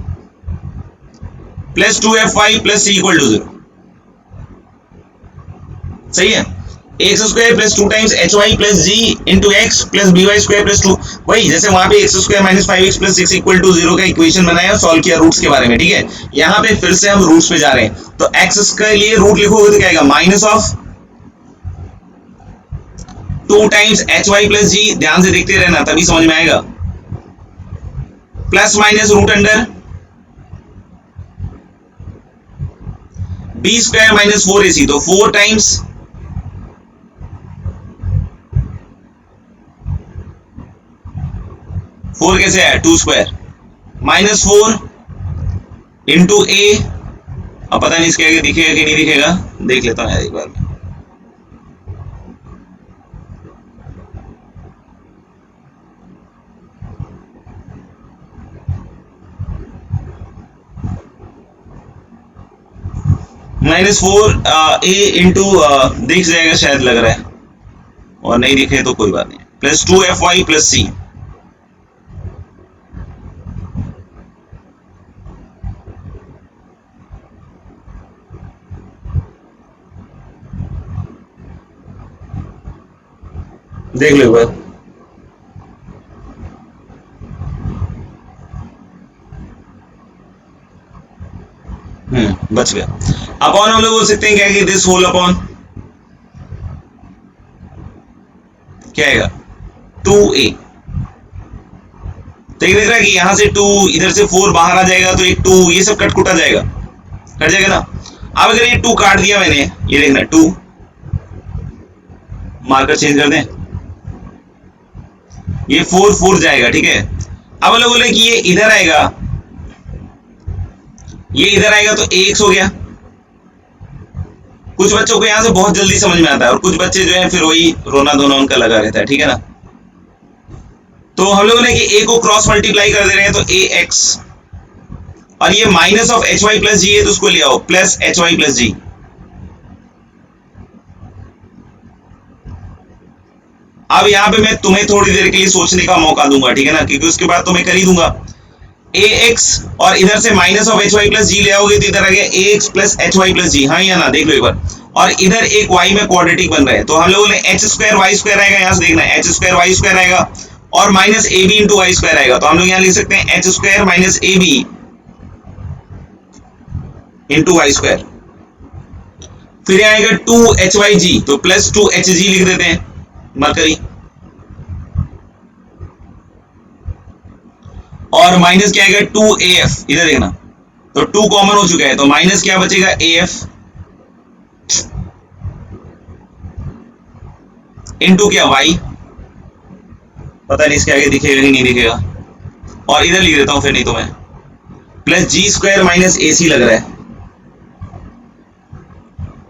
plus 2fy plus c equal to 0, सही है, x square plus 2 times hy plus g into x plus by square plus 2, वही जैसे वहां पे x square minus 5x plus 6 equal to 0 का इक्वेशन बनाया, सॉल्व किया रूट्स के बारे में, ठीक है। यहाँ पे फिर से हम रूट्स पे जा रहे हैं, तो x के लिए रूट लिखोगे तो क्या आएगा, minus of 2 times hy plus g, ध्यान से देखते रहना तभी समझ में आएगा, plus minus root under b square minus 4ac, तो 4 टाइम्स 4 कैसे है 2 स्क्वायर माइनस 4 इंटू a, अब पता नहीं इसके आगे दिखेगा कि नहीं दिखेगा, देख लेता हूं एक बार, -4 a इंटू दिख जाएगा शायद, लग रहा है, और नहीं दिखे तो कोई बात नहीं, प्लस 2fy प्लस c, देख लो एक बार, बच गया। अपॉन हम लोग बोल सकते हैं क्या कि दिस होल अपॉन क्या आएगा 2a, तो ये देख रहा है कि यहां से 2 इधर से 4 बाहर आ जाएगा, तो एक 2 ये सब कट आ जाएगा, कट जाएगा ना। अब अगर ये 2 काट दिया मैंने, ये देखना 2 मार्कर चेंज कर दें, ये 4 4 जाएगा, ठीक है। अब लोग बोले कि ये इधर आएगा, ये इधर आएगा तो ax हो गया। कुछ बच्चों को यहां से बहुत जल्दी समझ में आता है और कुछ बच्चे जो है फिर वही रोना धोना उनका लगा रहता है, ठीक है ना। तो हम लोगों ने कि a को क्रॉस मल्टीप्लाई कर दे रहे हैं तो ax, और ये minus of h y plus g है तो उसको ले आओ plus h y plus g. अब यहाँ पे मैं तुम्हें थोड़ी देर के लिए सोचने का मौका दूंगा, ठीक है ना, क्योंकि उसके बाद तो मैं कर ही दूंगा। ax और इधर से minus of h y plus g ले आओगे तो इधर आ गया ax plus h y plus g, हाँ या ना, देख लो एक बार। और इधर एक y में क्वाड्रेटिक बन रहा है तो हम लोगों ने एच स्क्वायर वाई स्क्वायर आएगा, यहाँ से देखना एच स्क्वायर वाई स्क्वायर आएगा और minus a b into y square आएगा, तो हम लोग यहाँ लिख सकते हैं h square minus a b into y square. फिर आएगा 2hy तो प्लस 2hg लिख देते हैं मरकरी, और माइनस क्या आएगा 2af, इधर देखना तो 2 कॉमन हो चुका है तो माइनस क्या बचेगा af इंटू क्या y, पता नहीं इसके आगे दिखेगा कि नहीं दिखेगा, और इधर लिख देता हूं फिर नहीं तो मैं plus g square minus a सी लग रहा है,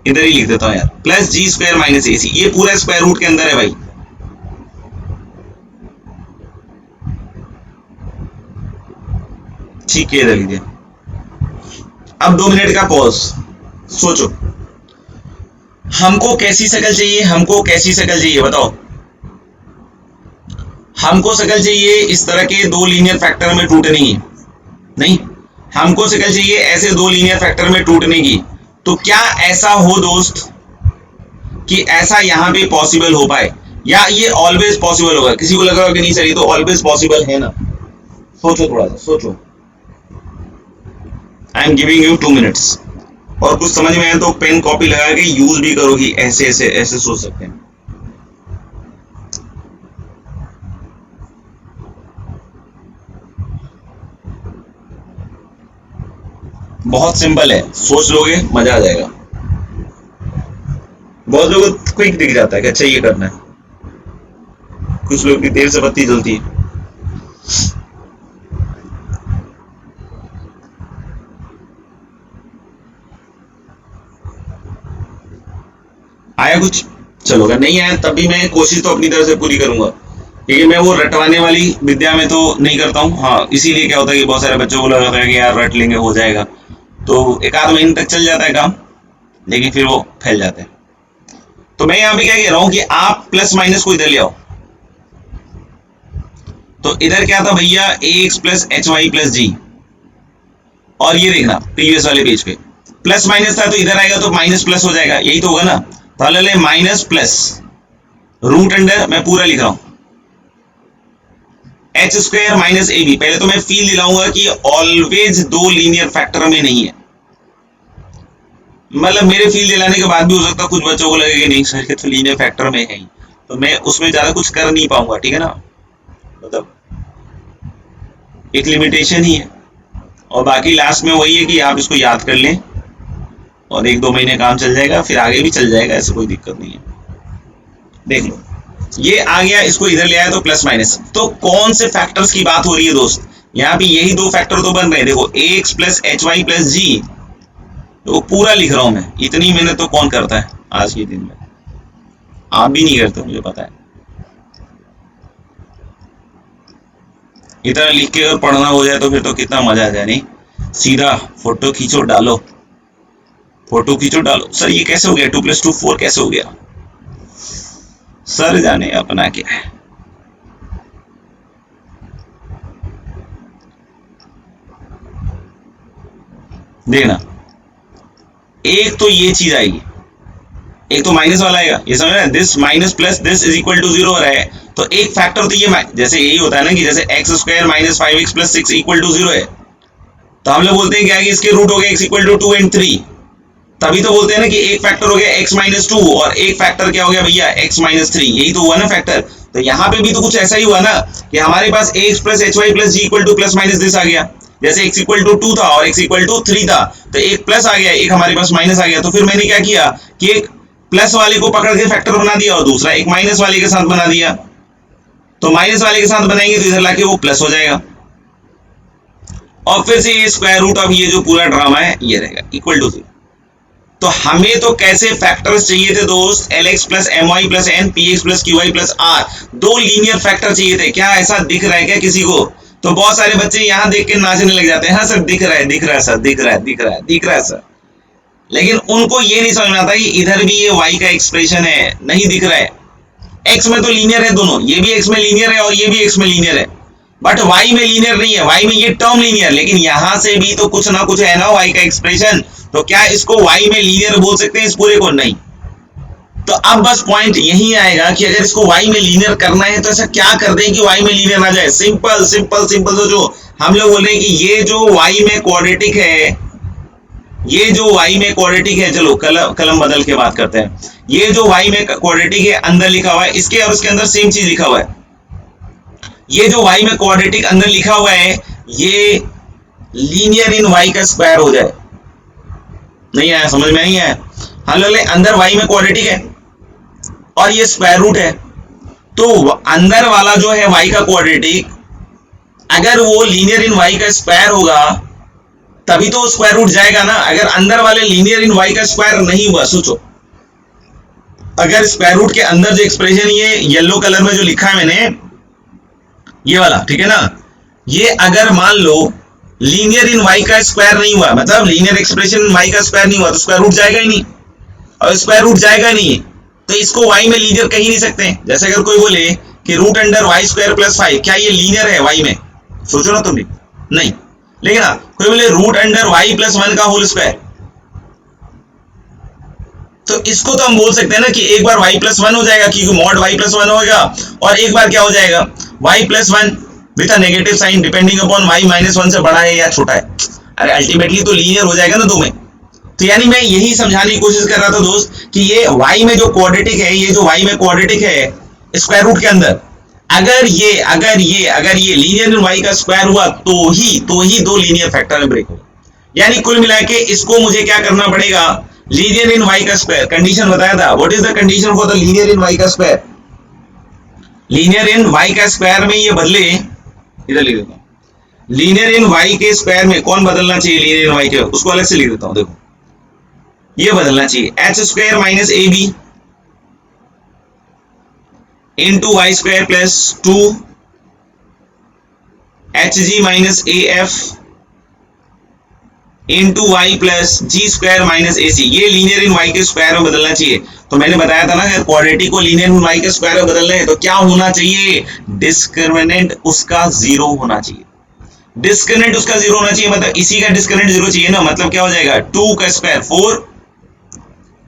इधर ही लिख देता हूं यार plus g square minus a c, ये पूरा स्क्वायर रूट के अंदर है भाई। ठीक है, इधर लीजिए। अब 2 मिनट का पॉज, सोचो हमको कैसी शक्ल चाहिए, हमको कैसी शक्ल चाहिए बताओ। हमको शक्ल चाहिए इस तरह के 2 लीनियर फैक्टर में टूटने की, नहीं हमको शक्ल चाहिए ऐसे 2 लीनियर फैक्टर में टूटने की। तो क्या ऐसा हो दोस्त कि ऐसा यहां पे पॉसिबल हो पाए, या ये ऑलवेज पॉसिबल होगा? किसी को लगा कि नहीं सर ये तो ऑलवेज पॉसिबल है ना, सोचो थोड़ा सा सोचो। I am giving you 2 minutes, और कुछ समझ में आए तो पेन कॉपी लगा के यूज भी करोगी, ऐसे ऐसे ऐसे सोच सकते हैं। बहुत सिंपल है, सोच लोगे मजा आ जाएगा। बहुत लोगों को क्विक दिख जाता है कि अच्छा ये करना है, कुछ लोग की देर से बत्ती जलती है। आया कुछ? चलो अगर नहीं आया तब भी मैं कोशिश तो अपनी तरफ से पूरी करूंगा, क्योंकि मैं वो रटवाने वाली विद्या में तो नहीं करता हूँ। हाँ, इसीलिए क्या होता है कि बहुत सारे बच्चों को लगता है कि यार रट लेंगे हो जाएगा, तो 1-8 महीने तक चल जाता है काम, लेकिन फिर वो फैल जाते हैं। तो मैं यहाँ पे क्या कह रहा हूँ कि आप प्लस माइनस को इधर ले आओ। तो इधर क्या था भैया, ax plus h y plus g, और ये देखना प्रीवियस वाले पेज पे प्लस माइनस था तो इधर आएगा तो माइनस प्लस हो जाएगा, यही तो होगा ना। तो ले माइनस प्लस रूट अंडर, मैं पूरा लिख रहा हूं h square minus a b. पहले तो मैं फील दिलाऊंगा कि ऑलवेज 2 लीनियर फैक्टर में नहीं है, मतलब मेरे फील दिलाने के बाद भी हो सकता है कुछ बच्चों को लगे कि नहीं सर तो लीनियर फैक्टर में है ही, तो मैं उसमें ज्यादा कुछ कर नहीं पाऊंगा, ठीक है ना, मतलब एक लिमिटेशन ही है। और बाकी लास्ट में वही है कि आप इसको याद कर लें और 1-2 महीने काम चल जाएगा, फिर आगे भी चल जाएगा, ऐसे कोई दिक्कत नहीं है। देख लो ये आ गया, इसको इधर ले आया तो प्लस माइनस। तो कौन से फैक्टर्स की बात हो रही है दोस्त, यहाँ पे यही 2 फैक्टर तो बन रहे हैं। देखो ax plus h y plus g, तो पूरा लिख रहा हूं मैं, इतनी मेहनत तो कौन करता है आज के दिन में, आप भी नहीं करते मुझे पता है। इतना लिख के अगर पढ़ना हो जाए तो फिर तो कितना मजा आ जाए, नहीं सीधा फोटो खींचो डालो, फोटो खींचो डालो। सर ये कैसे हो गया, 2 + 2 4 कैसे हो गया, सर जाने अपना क्या है। देखना एक तो ये चीज आएगी, एक तो माइनस वाला आएगा, ये समझ रहे हैं, this minus plus this is equal to 0 हो रहा है। तो एक फैक्टर तो ये जैसे यही होता है ना कि जैसे x square minus 5x plus 6 equal to 0 है, तो हम लोग बोलते हैं क्या कि इसके रूट हो गया x इक्वल टू 2 और 3, तभी तो बोलते हैं ना कि एक फैक्टर हो गया x माइनस 2 और एक फैक्टर क्या हो गया भैया x माइनस 3, यही तो हुआ ना फैक्टर। तो यहाँ पे भी तो कुछ ऐसा ही हुआ ना कि हमारे पास ax plus h y plus g equal to plus minus this आ गया, जैसे x इक्वल टू 2 था और x इक्वल टू 3 था, तो एक प्लस आ गया, एक हमारे पास माइनस आ गया। तो फिर मैंने क्या किया कि एक प्लस वाले को पकड़ के फैक्टर बना दिया और दूसरा एक माइनस वाले के साथ बना दिया, तो माइनस वाले के साथ बनाएंगे तो इधर लाके वो प्लस हो जाएगा, और फिर से ये स्क्वायर रूट ऑफ ये जो पूरा ड्रामा है ये रहेगा इक्वल टू 0। तो हमें तो कैसे फैक्टर्स चाहिए थे दोस्त, Lx plus My plus N, Px plus Qy plus R, दो लीनियर फैक्टर चाहिए थे। क्या ऐसा दिख रहा है क्या किसी को? तो बहुत सारे बच्चे यहाँ देख के नाचने लग जाते हैं, हाँ सर दिख रहा है, दिख रहा है सर, दिख रहा है, दिख रहा है, दिख रहा है सर, लेकिन उनको ये नहीं समझ में आता कि इधर भी ये y का एक्सप्रेशन है, नहीं दिख रहा है। x में तो लीनियर है दोनों, ये भी x में लीनियर है और ये भी x में लीनियर है, बट y में लीनियर नहीं है, y में ये टर्म लीनियर, लेकिन यहां से भी तो कुछ ना कुछ है ना y का एक्सप्रेशन, तो क्या इसको y में लीनियर बोल सकते हैं इस पूरे को? नहीं। तो अब बस पॉइंट यही आएगा कि अगर इसको y में लीनियर करना है तो ऐसा क्या कर दें कि y में लीनियर आ जाए? Simple simple simple. तो जो हम लोग बोल रहे हैं कि ये जो y में क्वाड्रेटिक है, ये जो y में क्वाड्रेटिक है, चलो कलम बदल के बात करते हैं, ये जो y में क्वाड्रेटिक है अंदर लिखा हुआ है, इसके और उसके अंदर सेम चीज लिखा हुआ है, ये जो y में क्वाड्रेटिक अंदर लिखा हुआ है ये लीनियर इन y का स्क्वायर हो जाए। नहीं आया, समझ में नहीं आया? हाँ लोग, अंदर y में क्वाड्रेटिक है और ये स्क्वायर रूट है, तो अंदर वाला जो है y का क्वाड्रेटिक अगर वो लीनियर इन y का स्क्वायर होगा तभी तो स्क्वायर रूट जाएगा ना। अगर अंदर वाले लीनियर इन y का स्क्वायर नहीं हुआ, सोचो अगर स्क्वायर रूट के अंदर जो एक्सप्रेशन ये येलो कलर में जो लिखा है मैंने, ये वाला, ठीक है ना, ये अगर मान लो लीनियर इन y का स्क्वायर नहीं हुआ, मतलब लीनियर एक्सप्रेशन y का स्क्वायर नहीं हुआ, तो स्क्वायर रूट जाएगा ही नहीं, और स्क्वायर रूट जाएगा नहीं तो इसको y में लीनियर कह ही नहीं सकते। जैसे अगर कोई बोले कि root under y square plus 5, क्या ये लीनियर है y में? सोचो ना तुम भी, नहीं। लेकिन हाँ, कोई बोले रूट अंडर y प्लस 1 का होल स्क्वायर, तो इसको तो हम बोल सकते हैं ना कि एक बार y प्लस 1 हो जाएगा क्योंकि मॉड y प्लस 1 होगा, और एक बार क्या हो जाएगा y plus 1 with a negative sign depending upon y minus 1 से बड़ा है या छोटा है। अरे अल्टीमेटली तो लीनियर हो जाएगा ना दो में। तो यानी मैं यही समझाने की कोशिश कर रहा था दोस्त कि ये y में जो क्वाड्रेटिक है, ये जो y में क्वाड्रेटिक है स्क्वायर रूट के अंदर, अगर ये लीनियर इन y का स्क्वायर हुआ तो ही दो लीनियर फैक्टर में ब्रेक होगा। यानी कुल मिला के इसको मुझे क्या करना पड़ेगा, लीनियर इन y का स्क्वायर, कंडीशन बताया था, what is the condition for the linear in y का स्क्वायर? लीनियर इन y का स्क्वायर में ये बदले, इधर लिख देता हूं, लीनियर इन y के स्क्वायर में कौन बदलना चाहिए लीनियर इन y के, उसको अलग से लिख देता हूं, देखो ये बदलना चाहिए h square minus a b into y square plus 2 h g minus a f into y plus g square minus a c, ये लीनियर इन वाई के स्क्वायर में बदलना चाहिए। तो मैंने बताया था ना अगर क्वाड्रेटिक को लीनियर इन वाई के स्क्वायर में बदलना है तो क्या होना चाहिए, डिस्क्रिमिनेंट उसका 0 होना चाहिए। डिस्क्रिमिनेंट उसका 0 होना चाहिए, मतलब इसी का डिस्क्रिमिनेंट 0 चाहिए ना, मतलब क्या हो जाएगा 2 का square 4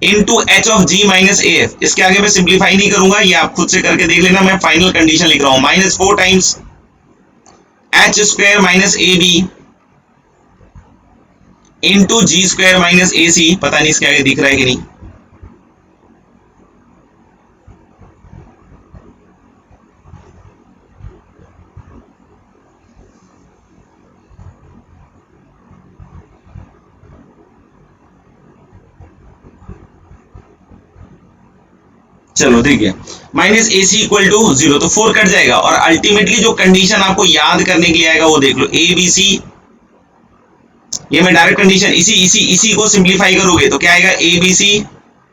into h of g minus a f. इसके आगे मैं सिंप्लीफाई नहीं करूंगा, ये आप खुद से करके देख लेना, मैं फाइनल कंडीशन लिख रहा हूं, minus 4 times h square minus a b into g square minus a c. पता नहीं इसके आगे दिख रहा है कि नहीं, चलो ठीक है, minus a c equal to 0, तो 4 कट जाएगा और अल्टीमेटली जो कंडीशन आपको याद करने के लिए आएगा वो देख लो, ए बी सी, ये मैं डायरेक्ट कंडीशन इसी को सिंप्लीफाई करोगे तो क्या आएगा ए बी सी,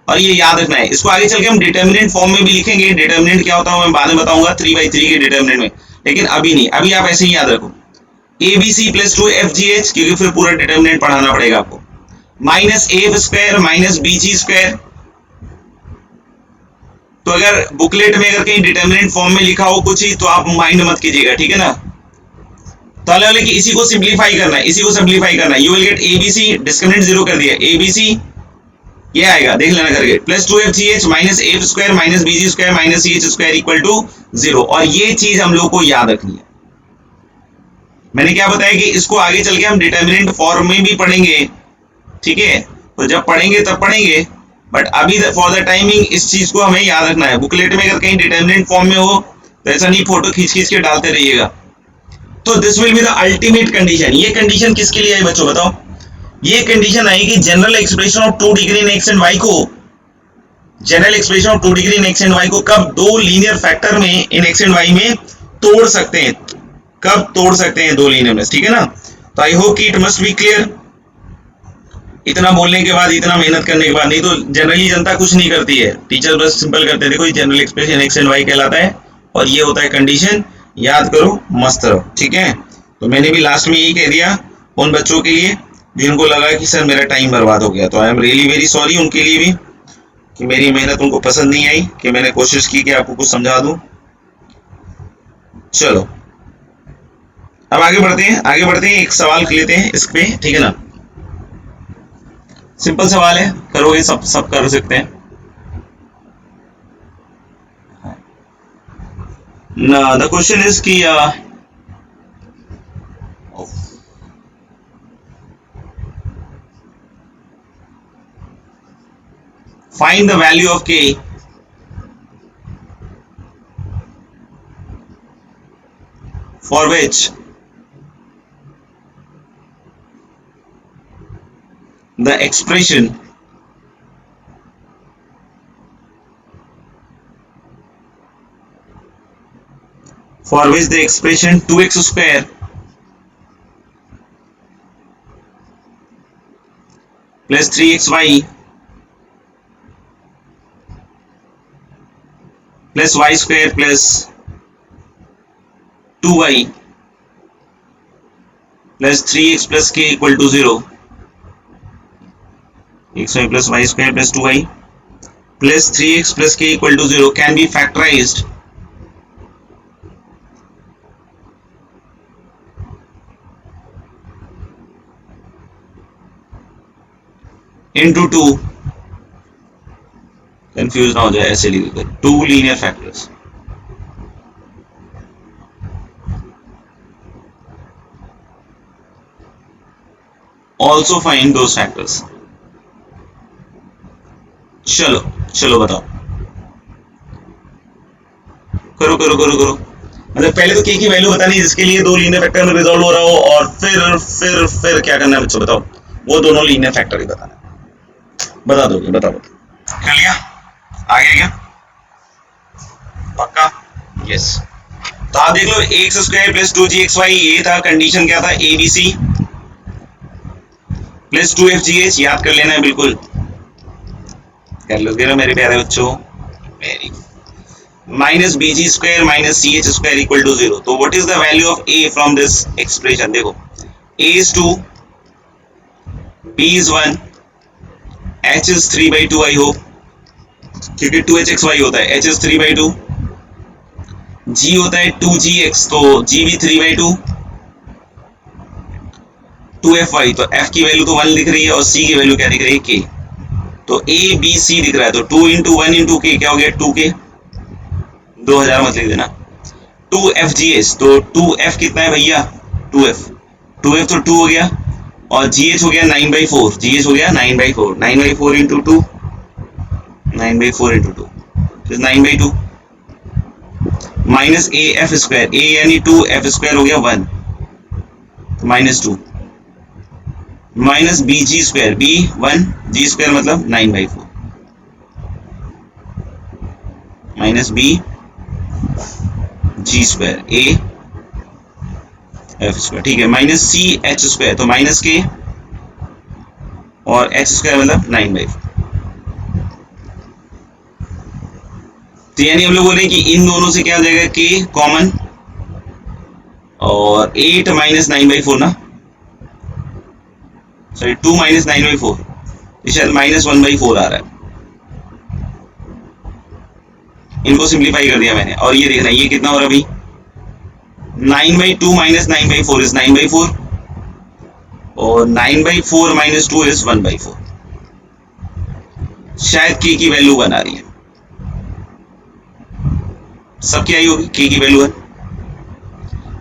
और ये याद रखना है। इसको आगे चल के हम डिटर्मिनेंट फॉर्म में भी लिखेंगे, डिटर्मिनेंट क्या होता है मैं बाद में बताऊंगा 3/3 के डिटर्मिनेंट में, लेकिन अभी नहीं, अभी आप ऐसे ही याद रखो a b c plus 2 f g h, क्योंकि फिर पूरा डिटर्मिनेंट पढ़ाना पड़ेगा आपको, minus f square minus b g square. तो अगर बुकलेट में अगर कहीं डिटर्मिनेंट फॉर्म में लिखा हो कुछ ही तो आप माइंड मत कीजिएगा, ठीक है ना। तो अलग अलग इसी को सिंप्लीफाई करना है, इसी को सिंप्लीफाई करना है, you will get ABC, discriminant 0 कर दिया, एबीसी ये आएगा, देख लेना करके, plus 2fgh minus f square minus b g square minus ch square equal to 0। और ये चीज हम लोग को याद रखनी है। मैंने क्या बताया कि इसको आगे चल के हम डिटर्मिनेंट फॉर्म में भी पढ़ेंगे, ठीक है, तो जब पढ़ेंगे तब पढ़ेंगे, बट अभी फॉर द टाइमिंग इस चीज को हमें याद रखना है। बुकलेट में अगर कहीं डिटर्मिनेंट फॉर्म में हो तो ऐसा नहीं फोटो खींच खींच के डालते रहिएगा। तो this will be the ultimate condition. ये कंडीशन किसके लिए आई बच्चों बताओ? ये कंडीशन आई कि general expression of 2 degree in x and y को general expression of 2 degree in x and y को कब दो लीनियर फैक्टर में इन एक्स एंड वाई में तोड़ सकते हैं, कब तोड़ सकते हैं दो लीनियर में, ठीक है ना। तो आई होप कि इट मस्ट बी क्लियर। इतना बोलने के बाद, इतना मेहनत करने के बाद, नहीं तो जनरली जनता कुछ नहीं करती है, टीचर बस सिंपल करते हैं, देखो ये general expression x and y कहलाता है और ये होता है कंडीशन, याद करो, मस्त रहो, ठीक है। तो मैंने भी लास्ट में यही कह दिया उन बच्चों के लिए जिनको लगा कि सर मेरा टाइम बर्बाद हो गया, तो I am really very sorry उनके लिए भी कि मेरी मेहनत उनको पसंद नहीं आई, कि मैंने कोशिश की कि आपको कुछ समझा दूं। चलो अब आगे बढ़ते हैं, आगे बढ़ते हैं, एक सवाल लेते हैं इस पे, ठीक है ना। सिंपल सवाल है, करोगे, सब कर सकते हैं ना। द क्वेश्चन इज कि find the value of k for which the expression for which the expression 2x square plus 3xy plus y square plus 2y plus 3x plus k equal to 0, xy plus y square plus 2y plus 3x plus k equal to 0 can be factorized into 2, confuse ना हो जाए ऐसे लिखकर, 2 linear factors. Also find those factors. चलो चलो बताओ, करो करो करो करो। मतलब पहले तो के की वैल्यू बतानी है जिसके लिए दो लीनियर फैक्टर में रिजॉल्व हो रहा हो, और फिर क्या करना है बच्चों बताओ, वो दोनों लीनियर फैक्टर ही बताना है। बता दोगे, बताओ कर लिया, आ गया क्या, पक्का, यस। तो आप देख लो, एक्स स्क्वायर प्लस 2gxy, ये था कंडीशन, क्या था, abc प्लस 2fgh, याद कर लेना है बिल्कुल, कर लोगे ना मेरे प्यारे बच्चों, very. Minus bg square minus ch square equal to 0। तो what is the value of a from this expression, देखो a is 2, b is 1, h is 3/2, I hope, क्योंकि 2hxy होता है, h is 3/2, g होता है 2gx, तो g भी 3/2, 2fy, तो f की वैल्यू तो 1 दिख रही है और c की वैल्यू क्या दिख रही है, k, तो a b c दिख रहा है, तो 2 into 1 into k क्या हो गया, 2k, 2000 मत लिख देना। 2fgh, तो 2f कितना है भैया, 2f तो 2 हो गया, और gh हो गया 9/4, gh हो गया 9/4, 9/4 into 2, 9/4 into 2 is 9/2, minus af square, a यानी 2f स्क्वायर हो गया 1, तो -2, minus bg square, b 1, g square मतलब 9/4, minus b g square, a f square, ठीक है, माइनस c h स्क्वायर, तो माइनस k और h स्क्वायर मतलब 9/4। तो यानी हम लोग बोल रहे हैं कि इन दोनों से क्या हो जाएगा, k कॉमन, और 8 माइनस 9/4 ना, सॉरी 2 माइनस 9/4, शायद -1/4 आ रहा है, इनको सिंप्लीफाई कर दिया मैंने, और ये देखना ये कितना हो रहा है अभी, 9/2 माइनस 9/4 इज 9/4, और 9/4 माइनस 2 इज 1/4, शायद k की वैल्यू 1 आ रही है, सब क्या आई होगी, k की वैल्यू 1,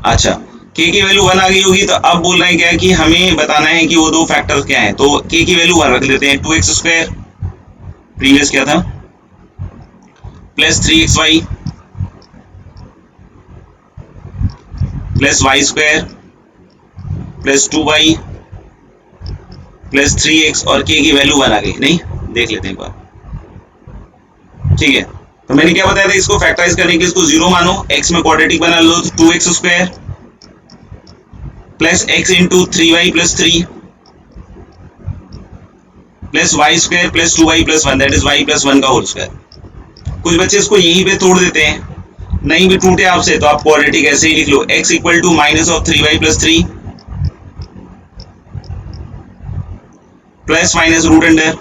अच्छा k की वैल्यू 1 आ गई होगी, तो अब बोल रहे हैं क्या कि हमें बताना है कि वो दो फैक्टर्स क्या हैं, तो k की वैल्यू 1 रख लेते हैं, 2x स्क्वायर प्रीवियस क्या था, plus 3xy plus y square plus 2y plus 3x, और k की वैल्यू 1 आ गई, नहीं देख लेते हैं एक बार, ठीक है, तो मैंने क्या बताया था, इसको फैक्टराइज करने के इसको 0 मानो, x में क्वाड्रेटिक बना लो तो 2x स्क्वायर plus x into 3y plus 3 plus y square plus 2y plus 1 that is y plus 1 का होल स्क्वायर। कुछ बच्चे इसको यहीं पे तोड़ देते हैं, नहीं भी टूटे आपसे तो आप क्वाड्रेटिक ऐसे ही लिख लो, x equal to minus of 3y plus 3 plus minus root under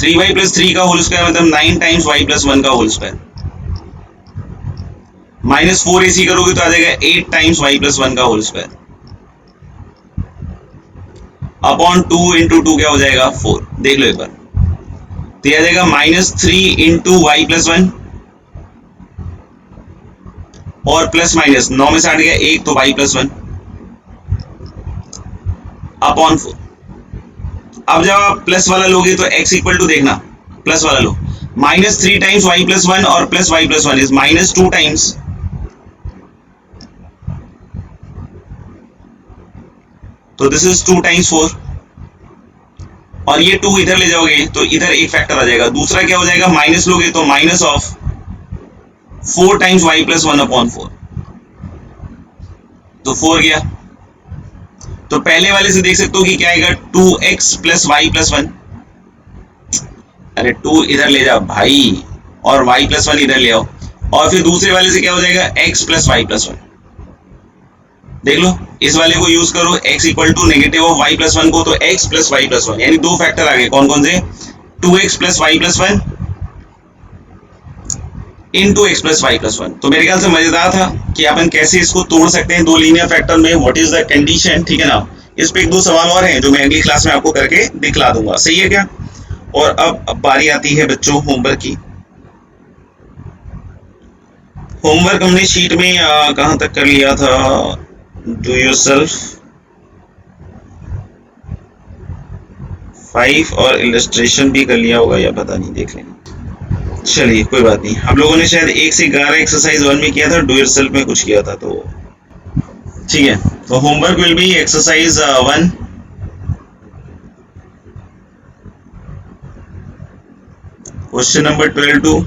3y plus 3 का होल स्क्वायर मतलब 9 टाइम्स y प्लस 1 का होल स्क्वायर, माइनस 4ac करोगे तो आ जाएगा 8 टाइम्स y प्लस 1 का होल स्क्वायर अपॉन 2 इंटू 2 क्या हो जाएगा 4। देख लो एक बार, तो आ जाएगा माइनस 3 इंटू वाई प्लस 1 और प्लस माइनस 9 में से हट गया 1 तो y प्लस 1 अपॉन 4। अब जब आप प्लस वाला लोगे तो x इक्वल टू देखना, प्लस वाला लो, माइनस 3 टाइम्स y प्लस 1 और plus y plus 1 is minus 2 times, तो दिस इज 2 टाइम्स 4 और ये 2 इधर ले जाओगे तो इधर एक फैक्टर आ जाएगा, दूसरा क्या हो जाएगा माइनस लोगे तो minus of 4 times y plus 1 upon 4, तो 4 गया। तो पहले वाले से देख सकते हो कि क्या आएगा 2x प्लस वाई प्लस 1, अरे 2 इधर ले जाओ भाई और y प्लस 1 इधर ले आओ, और फिर दूसरे वाले से क्या हो जाएगा x प्लस वाई प्लस 1। देख लो इस वाले को यूज करो, x equal to negative of y plus 1 को, तो x प्लस वाई प्लस 1 यानी दो फैक्टर आ गए, कौन कौन से 2x plus y plus 1 into x plus y plus 1। तो मेरे ख्याल से मजेदार था कि अपन कैसे इसको तोड़ सकते हैं दो लीनियर फैक्टर में, व्हाट इज द कंडीशन, ठीक है ना। इस पे एक दो सवाल और हैं जो मैं अगली क्लास में आपको करके दिखला दूंगा, सही है क्या। और अब बारी आती है बच्चों होमवर्क की। होमवर्क हमने शीट में कहां तक कर लिया था, डू योरसेल्फ 5 और इलस्ट्रेशन भी कर लिया होगा या पता नहीं, देख लेंगे। चलिए कोई बात नहीं, हम लोगों ने शायद 1 से 11 एक्सरसाइज 1 में किया था, डू योरसेल्फ में कुछ किया था, तो ठीक है। तो homework will be exercise 1, question number 12 to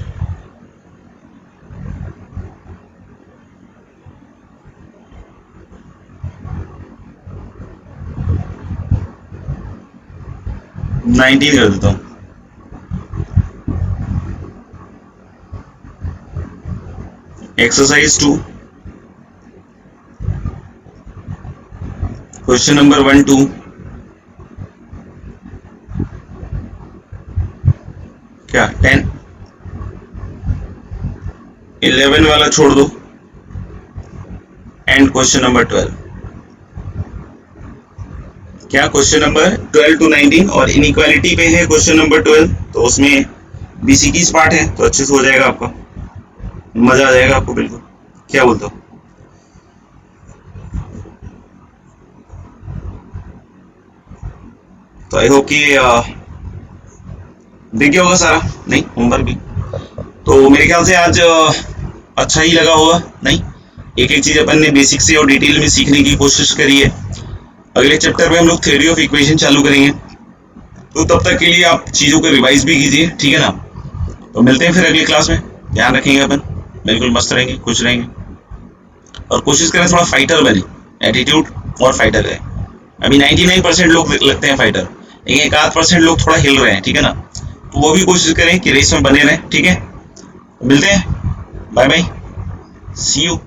19 कर देता हूं। एक्सरसाइज 2, क्वेश्चन नंबर 1 2, क्या 10 11 वाला छोड़ दो, एंड क्वेश्चन नंबर 12, क्या क्वेश्चन नंबर 12 टू 19, और इनइक्वालिटी पे है क्वेश्चन नंबर 12, तो उसमें बीसीटीज पार्ट है, तो अच्छे से हो जाएगा आपका, मजा आ जाएगा आपको बिल्कुल। क्या बोलते हो? तो आई होप कि दिख गया होगा सारा, नहीं होमवर्क भी। तो मेरे ख्याल से आज अच्छा ही लगा होगा, नहीं एक एक चीज अपन ने बेसिक से और डिटेल में सीखने की कोशिश करी है। अगले चैप्टर में हम लोग थ्योरी ऑफ इक्वेशन चालू करेंगे, तो तब तक के लिए आप चीजों को रिवाइज भी कीजिए, ठीक है ना। तो मिलते हैं फिर अगली क्लास में, ध्यान रखेंगे अपन, बिल्कुल मस्त रहेंगे, खुश रहेंगे, और कोशिश करें थोड़ा फाइटर बने, एटीट्यूड और फाइटर है। अभी 99% लोग लगते हैं फाइटर, लेकिन 1-8% लोग थोड़ा हिल रहे हैं, ठीक है ना। तो वो भी कोशिश करें कि रेस में बने रहें, ठीक है। मिलते हैं, बाय बाय, सी यू।